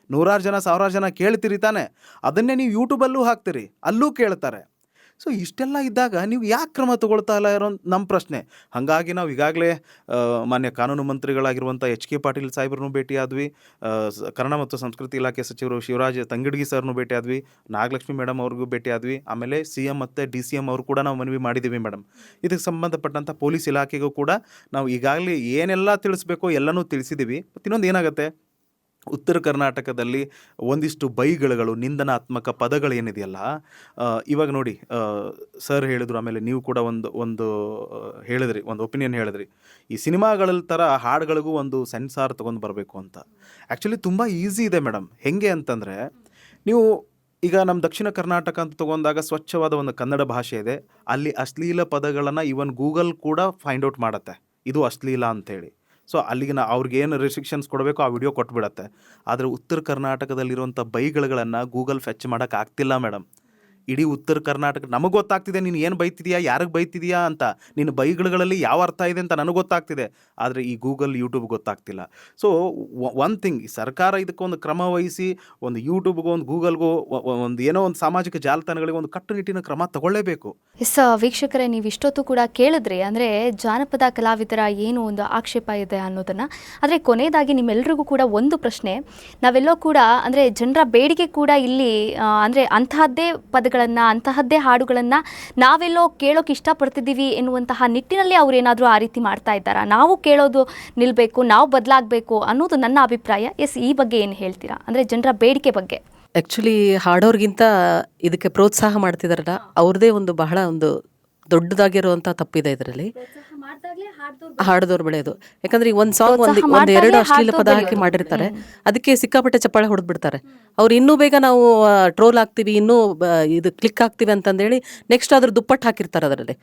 100 ಜನ 1000 ಜನ ಕೇಳ್ತಿರಿ ತಾನೆ, ಅದನ್ನೇ ನೀವು ಯೂಟ್ಯೂಬಲ್ಲೂ ಹಾಕ್ತೀರಿ, ಅಲ್ಲೂ ಕೇಳ್ತಾರೆ. ಸೊ ಇಷ್ಟೆಲ್ಲ ಇದ್ದಾಗ ನೀವು ಯಾಕೆ ಕ್ರಮ ತಗೊಳ್ತಾ ಇಲ್ಲ ಇರೋ ನಮ್ಮ ಪ್ರಶ್ನೆ. ಹಾಗಾಗಿ ನಾವು ಈಗಾಗಲೇ ಮಾನ್ಯ ಕಾನೂನು ಮಂತ್ರಿಗಳಾಗಿರುವಂಥ HK ಪಾಟೀಲ್ ಸಾಹೇಬ್ರನ್ನೂ ಭೇಟಿಯಾದ್ವಿ, ಕನ್ನಡ ಮತ್ತು ಸಂಸ್ಕೃತಿ ಇಲಾಖೆ ಸಚಿವರು ಶಿವರಾಜ್ ತಂಗಡಗಿ ಸರ್ನೂ ಭೇಟಿಯಾದ್ವಿ, ನಾಗಲಕ್ಷ್ಮಿ ಮೇಡಮ್ ಅವ್ರಿಗೂ ಭೇಟಿಯಾದ್ವಿ, ಆಮೇಲೆ CM ಮತ್ತು DCM ಅವರು ಕೂಡ ನಾವು ಮನವಿ ಮಾಡಿದ್ದೀವಿ ಮೇಡಮ್. ಇದಕ್ಕೆ ಸಂಬಂಧಪಟ್ಟಂಥ ಪೊಲೀಸ್ ಇಲಾಖೆಗೂ ಕೂಡ ನಾವು ಈಗಾಗಲೇ ಏನೆಲ್ಲ ತಿಳಿಸ್ಬೇಕೋ ಎಲ್ಲನೂ ತಿಳಿಸಿದ್ದೀವಿ. ಮತ್ತು ಇನ್ನೊಂದು ಏನಾಗುತ್ತೆ, ಉತ್ತರ ಕರ್ನಾಟಕದಲ್ಲಿ ಒಂದಿಷ್ಟು ಬೈಗಳು, ನಿಂದನಾತ್ಮಕ ಪದಗಳು ಏನಿದೆಯಲ್ಲ, ಇವಾಗ ನೋಡಿ ಸರ್ ಹೇಳಿದ್ರು, ಆಮೇಲೆ ನೀವು ಕೂಡ ಒಂದು ಹೇಳಿದ್ರಿ, ಒಂದು ಒಪಿನಿಯನ್ ಹೇಳಿದ್ರಿ, ಈ ಸಿನಿಮಾಗಳ ಥರ ಹಾಡುಗಳಿಗೂ ಒಂದು ಸೆನ್ಸಾರ್ ತೊಗೊಂಡು ಬರಬೇಕು ಅಂತ. ಆ್ಯಕ್ಚುಲಿ ತುಂಬ ಈಸಿ ಇದೆ ಮೇಡಮ್. ಹೆಂಗೆ ಅಂತಂದರೆ, ನೀವು ಈಗ ನಮ್ಮ ದಕ್ಷಿಣ ಕರ್ನಾಟಕ ಅಂತ ತೊಗೊಂಡಾಗ ಸ್ವಚ್ಛವಾದ ಒಂದು ಕನ್ನಡ ಭಾಷೆ ಇದೆ, ಅಲ್ಲಿ ಅಶ್ಲೀಲ ಪದಗಳನ್ನು ಈವನ್ ಗೂಗಲ್ ಕೂಡ ಫೈಂಡ್ ಔಟ್ ಮಾಡುತ್ತೆ ಇದು ಅಶ್ಲೀಲ ಅಂಥೇಳಿ. ಸೊ ಅಲ್ಲಿಗೆ ಅವ್ರಿಗೆ ಏನು ರೆಸ್ಟ್ರಿಕ್ಷನ್ಸ್ ಕೊಡಬೇಕು ಆ ವಿಡಿಯೋ ಕೊಟ್ಬಿಡತ್ತೆ. ಆದರೆ ಉತ್ತರ ಕರ್ನಾಟಕದಲ್ಲಿರುವಂಥ ಬೈಗಳನ್ನು ಗೂಗಲ್ ಫೆಚ್ ಮಾಡೋಕ್ಕೆ ಆಗ್ತಿಲ್ಲ ಮೇಡಮ್. ಇಡೀ ಉತ್ತರ ಕರ್ನಾಟಕ ನಮಗೆ ಗೊತ್ತಾಗ್ತಿದೆ ನೀನು ಏನು ಬೈತಿದೆಯಾ, ಯಾರಿಗೆ ಬೈತಿದೆಯಾ ಅಂತ, ನಿನ್ನ ಬೈಗಳಲ್ಲಿ ಯಾವ ಅರ್ಥ ಇದೆ ಅಂತ ನನಗೆ ಗೊತ್ತಾಗ್ತಿದೆ, ಆದರೆ ಈ ಗೂಗಲ್ ಯೂಟ್ಯೂಬ್ ಗೊತ್ತಾಗ್ತಿಲ್ಲ. ಸೊ ಒನ್ ಥಿಂಗ್, ಸರ್ಕಾರ ಇದಕ್ಕೊಂದು ಕ್ರಮ ವಹಿಸಿ ಒಂದು ಯೂಟ್ಯೂಬ್ಗೂ ಒಂದು ಗೂಗಲ್ಗೂ ಒಂದು ಏನೋ ಒಂದು ಸಾಮಾಜಿಕ ಜಾಲತಾಣಗಳಿಗೆ ಒಂದು ಕಟ್ಟುನಿಟ್ಟಿನ ಕ್ರಮ ತಗೊಳ್ಳೇಬೇಕು. ಎಸ್ ವೀಕ್ಷಕರೇ, ನೀವು ಇಷ್ಟೊತ್ತು ಕೂಡ ಕೇಳಿದ್ರಿ, ಅಂದರೆ ಜಾನಪದ ಕಲಾವಿದರ ಏನು ಒಂದು ಆಕ್ಷೇಪ ಇದೆ ಅನ್ನೋದನ್ನು. ಆದರೆ ಕೊನೆಯದಾಗಿ ನಿಮ್ಮೆಲ್ಲರಿಗೂ ಕೂಡ ಒಂದು ಪ್ರಶ್ನೆ, ನಾವೆಲ್ಲೋ ಕೂಡ ಅಂದರೆ ಜನರ ಬೇಡಿಕೆ ಕೂಡ ಇಲ್ಲಿ ಅಂದರೆ ಅಂತಹದ್ದೇ ಪದಗಳು ಅಂತಹದ್ದೇ ಹಾಡುಗಳನ್ನು ನಾವೆಲ್ಲೋ ಕೇಳೋಕೆ ಇಷ್ಟಪಡ್ತಿದ್ದೀವಿ ಎನ್ನುವಂತಹ ನಿಟ್ಟಿನಲ್ಲಿ ಅವರೇನಾದರೂ ಆ ರೀತಿ ಮಾಡ್ತಾ ಇದ್ದಾರಾ? ನಾವು ಕೇಳೋದು ನಿಲ್ಲಬೇಕು, ನಾವು ಬದಲಾಗಬೇಕು ಅನ್ನೋದು ನನ್ನ ಅಭಿಪ್ರಾಯ. ಎಸ್, ಈ ಬಗ್ಗೆ ಏನು ಹೇಳ್ತೀರಾ, ಅಂದರೆ ಜನರ ಬೇಡಿಕೆ ಬಗ್ಗೆ? ಆ್ಯಕ್ಚುಲಿ ಹಾಡೋರ್ಗಿಂತ ಇದಕ್ಕೆ ಪ್ರೋತ್ಸಾಹ ಮಾಡ್ತಿದಾರಲ್ಲ, ಅವ್ರದ್ದೇ ಒಂದು ಬಹಳ ಒಂದು ದೊಡ್ಡದಾಗಿರುವಂಥ ತಪ್ಪಿದೆ ಇದರಲ್ಲಿ. ಹಾಡದವ್ರು ಬೆಳೆಯೋದು, ಯಾಕಂದ್ರೆ ಈಗ ಒಂದು ಸಾಂಗ್ ಒಂದೆರಡು ಅಶ್ಲೀಲ ಪದ ಹಾಕಿ ಮಾಡಿರ್ತಾರೆ, ಅದಕ್ಕೆ ಸಿಕ್ಕಾಪಟ್ಟೆ ಚಪ್ಪಾಳೆ ಹೊಡೆದ್ಬಿಡ್ತಾರೆ. ಅವ್ರು ಇನ್ನೂ ಬೇಗ ನಾವು ಟ್ರೋಲ್ ಆಗ್ತೀವಿ, ಇನ್ನೂ ಇದು ಕ್ಲಿಕ್ ಆಗ್ತೀವಿ ಅಂತಂದೇಳಿ ನೆಕ್ಸ್ಟ್ ಅದ್ರ ದುಪ್ಪಟ್ಟು ಹಾಕಿರ್ತಾರೆ ಅದರಲ್ಲಿ.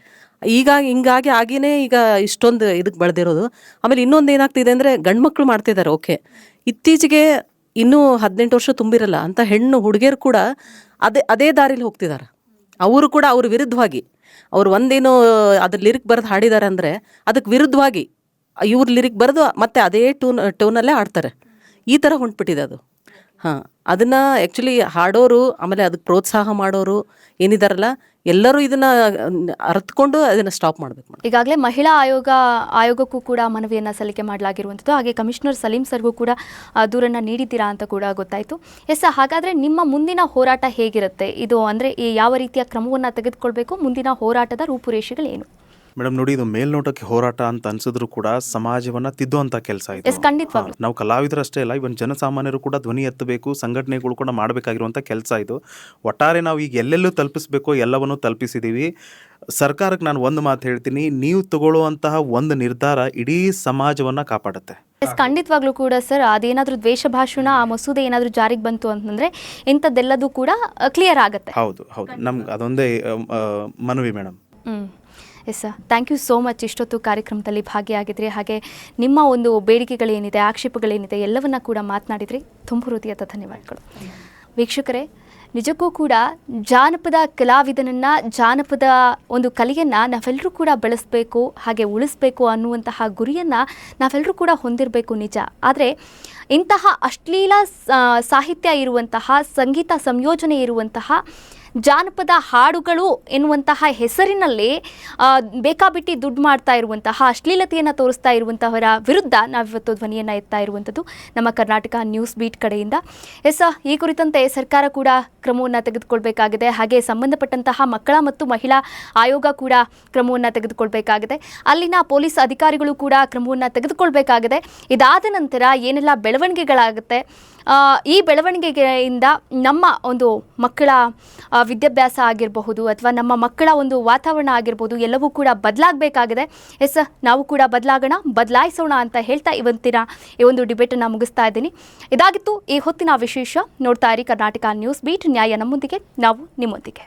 ಈಗ ಹಿಂಗಾಗಿ ಆಗಿನೇ ಈಗ ಇಷ್ಟೊಂದು ಇದಕ್ಕೆ ಬೆಳೆದಿರೋದು. ಆಮೇಲೆ ಇನ್ನೊಂದು ಏನಾಗ್ತಿದೆ ಅಂದರೆ, ಗಂಡು ಮಕ್ಕಳು ಮಾಡ್ತಿದ್ದಾರೆ ಓಕೆ, ಇತ್ತೀಚೆಗೆ ಇನ್ನೂ 18 ವರ್ಷ ತುಂಬಿರಲ್ಲ ಅಂತ ಹೆಣ್ಣು ಹುಡುಗಿಯರು ಕೂಡ ಅದೇ ದಾರಿಲಿ ಹೋಗ್ತಿದ್ದಾರೆ. ಅವರು ಕೂಡ ಅವ್ರ ವಿರುದ್ಧವಾಗಿ, ಅವ್ರು ಒಂದೇನು ಅದ್ರ ಲಿರಿಕ್ ಬರೆದು ಹಾಡಿದ್ದಾರೆ ಅಂದರೆ ಅದಕ್ಕೆ ವಿರುದ್ಧವಾಗಿ ಇವ್ರ ಲಿರಿಕ್ ಬರೆದು ಮತ್ತೆ ಅದೇ ಟೋನಲ್ಲೇ ಆಡ್ತಾರೆ. ಈ ಥರ ಹೊಂಟ್ಬಿಟ್ಟಿದೆ ಅದು. ಹಾಂ, ಅದನ್ನು ಆ್ಯಕ್ಚುಲಿ ಹಾಡೋರು ಆಮೇಲೆ ಅದಕ್ಕೆ ಪ್ರೋತ್ಸಾಹ ಮಾಡೋರು ಏನಿದಾರಲ್ಲ, ಎಲ್ಲರೂ ಇದನ್ನು ಅರ್ಥಕೊಂಡು ಅದನ್ನು ಸ್ಟಾಪ್ ಮಾಡಬೇಕು. ಈಗಾಗಲೇ ಮಹಿಳಾ ಆಯೋಗಕ್ಕೂ ಕೂಡ ಮನವಿಯನ್ನು ಸಲ್ಲಿಕೆ ಮಾಡಲಾಗಿರುವಂಥದ್ದು, ಹಾಗೆ ಕಮಿಷನರ್ ಸಲೀಂ ಸರ್ಗೂ ಕೂಡ ದೂರನ್ನು ನೀಡಿದ್ದೀರಾ ಅಂತ ಕೂಡ ಗೊತ್ತಾಯಿತು. ಎಸ್, ಹಾಗಾದರೆ ನಿಮ್ಮ ಮುಂದಿನ ಹೋರಾಟ ಹೇಗಿರುತ್ತೆ? ಇದು ಅಂದರೆ ಯಾವ ರೀತಿಯ ಕ್ರಮವನ್ನು ತೆಗೆದುಕೊಳ್ಬೇಕು, ಮುಂದಿನ ಹೋರಾಟದ ರೂಪುರೇಷೆಗಳೇನು? ಮೇಡಮ್ ನೋಡಿ, ಇದು ಮೇಲ್ನೋಟಕ್ಕೆ ಹೋರಾಟ ಅಂತ ಅನ್ಸಿದ್ರು ಕೂಡ ಸಮಾಜವನ್ನ ತಿದ್ದುವಂತ ಕೆಲಸ ಇದೆ. ನಾವು ಕಲಾವಿದರಷ್ಟೇ ಅಲ್ಲ, ಇವನ್ ಜನಸಾಮಾನ್ಯರು ಕೂಡ ಧ್ವನಿ ಎತ್ತಬೇಕು, ಸಂಘಟನೆಗಳು ಕೂಡ ಮಾಡಬೇಕಾಗಿರುವಂತ ಕೆಲಸ ಇದು. ಒಟ್ಟಾರೆ ನಾವು ಈಗ ಎಲ್ಲೆಲ್ಲೂ ತಲುಪಿಸ್ಬೇಕು ಎಲ್ಲವನ್ನೂ ತಲುಪಿಸಿದೀವಿ. ಸರ್ಕಾರಕ್ಕೆ ನಾನು ಒಂದು ಮಾತು ಹೇಳ್ತೀನಿ, ನೀವು ತಗೊಳ್ಳುವಂತಹ ಒಂದು ನಿರ್ಧಾರ ಇಡೀ ಸಮಾಜವನ್ನ ಕಾಪಾಡುತ್ತೆ. ಖಂಡಿತವಾಗ್ಲೂ ಕೂಡ ಸರ್, ಅದೇನಾದ್ರೂ ದ್ವೇಷ ಭಾಷಣ ಆ ಮಸೂದೆ ಏನಾದರೂ ಜಾರಿಗೆ ಬಂತು ಅಂತಂದ್ರೆ ಇಂಥದ್ದೆಲ್ಲದೂ ಕೂಡ ಕ್ಲಿಯರ್ ಆಗುತ್ತೆ. ಹೌದು, ನಮ್ಗೆ ಅದೊಂದೇ ಮನವಿ madam. Yes sir, thank you so much. ಇಷ್ಟೊತ್ತು ಕಾರ್ಯಕ್ರಮದಲ್ಲಿ ಭಾಗಿಯಾಗಿದ್ರಿ, ಹಾಗೆ ನಿಮ್ಮ ಒಂದು ಬೇಡಿಕೆಗಳೇನಿದೆ, ಆಕ್ಷೇಪಗಳೇನಿದೆ ಎಲ್ಲವನ್ನ ಕೂಡ ಮಾತನಾಡಿದ್ರಿ. ತುಂಬ ಹೃದಯದ ಧನ್ಯವಾದಗಳು. ವೀಕ್ಷಕರೇ, ನಿಜಕ್ಕೂ ಕೂಡ ಜಾನಪದ ಕಲಾವಿದನನ್ನು, ಜಾನಪದ ಒಂದು ಕಲೆಯನ್ನು ನಾವೆಲ್ಲರೂ ಕೂಡ ಬೆಳೆಸಬೇಕು, ಹಾಗೆ ಉಳಿಸ್ಬೇಕು ಅನ್ನುವಂತಹ ಗುರಿಯನ್ನು ನಾವೆಲ್ಲರೂ ಕೂಡ ಹೊಂದಿರಬೇಕು ನಿಜ. ಆದರೆ ಇಂತಹ ಅಶ್ಲೀಲ ಸಾಹಿತ್ಯ ಇರುವಂತಹ, ಸಂಗೀತ ಸಂಯೋಜನೆ ಇರುವಂತಹ ಜಾನಪದ ಹಾಡುಗಳು ಎನ್ನುವಂತಹ ಹೆಸರಿನಲ್ಲಿ ಬೇಕಾಬಿಟ್ಟಿ ದುಡ್ಡು ಮಾಡ್ತಾ ಇರುವಂತಹ, ಅಶ್ಲೀಲತೆಯನ್ನು ತೋರಿಸ್ತಾ ಇರುವಂತಹವರ ವಿರುದ್ಧ ನಾವಿವತ್ತು ಧ್ವನಿಯನ್ನು ಎತ್ತಾ ಇರುವಂಥದ್ದು ನಮ್ಮ ಕರ್ನಾಟಕ ನ್ಯೂಸ್ ಬೀಟ್ ಕಡೆಯಿಂದ. ಎಸ್, ಈ ಕುರಿತಂತೆ ಸರ್ಕಾರ ಕೂಡ ಕ್ರಮವನ್ನು ತೆಗೆದುಕೊಳ್ಬೇಕಾಗಿದೆ, ಹಾಗೆ ಸಂಬಂಧಪಟ್ಟಂತಹ ಮಕ್ಕಳ ಮತ್ತು ಮಹಿಳಾ ಆಯೋಗ ಕೂಡ ಕ್ರಮವನ್ನು ತೆಗೆದುಕೊಳ್ಬೇಕಾಗಿದೆ, ಅಲ್ಲಿನ ಪೊಲೀಸ್ ಅಧಿಕಾರಿಗಳು ಕೂಡ ಕ್ರಮವನ್ನು ತೆಗೆದುಕೊಳ್ಬೇಕಾಗಿದೆ. ಇದಾದ ನಂತರ ಏನೆಲ್ಲ ಬೆಳವಣಿಗೆಗಳಾಗುತ್ತೆ, ಈ ಬೆಳವಣಿಗೆಯಿಂದ ನಮ್ಮ ಒಂದು ಮಕ್ಕಳ ವಿದ್ಯಾಭ್ಯಾಸ ಆಗಿರಬಹುದು ಅಥವಾ ನಮ್ಮ ಮಕ್ಕಳ ಒಂದು ವಾತಾವರಣ ಆಗಿರ್ಬೋದು ಎಲ್ಲವೂ ಕೂಡ ಬದಲಾಗಬೇಕಾಗಿದೆ. ಎಸ್, ನಾವು ಕೂಡ ಬದಲಾಗೋಣ, ಬದಲಾಯಿಸೋಣ ಅಂತ ಹೇಳ್ತಾ ಇವತ್ತಿನ ಈ ಒಂದು ಡಿಬೇಟನ್ನು ಮುಗಿಸ್ತಾ ಇದ್ದೀನಿ. ಇದಾಗಿತ್ತು ಈ ಹೊತ್ತಿನ ವಿಶೇಷ. ನೋಡ್ತಾ ಇರಿ ಕರ್ನಾಟಕ ನ್ಯೂಸ್ ಬೀಟ್, ನ್ಯಾಯ ನಮ್ಮೊಂದಿಗೆ, ನಾವು ನಿಮ್ಮೊಂದಿಗೆ.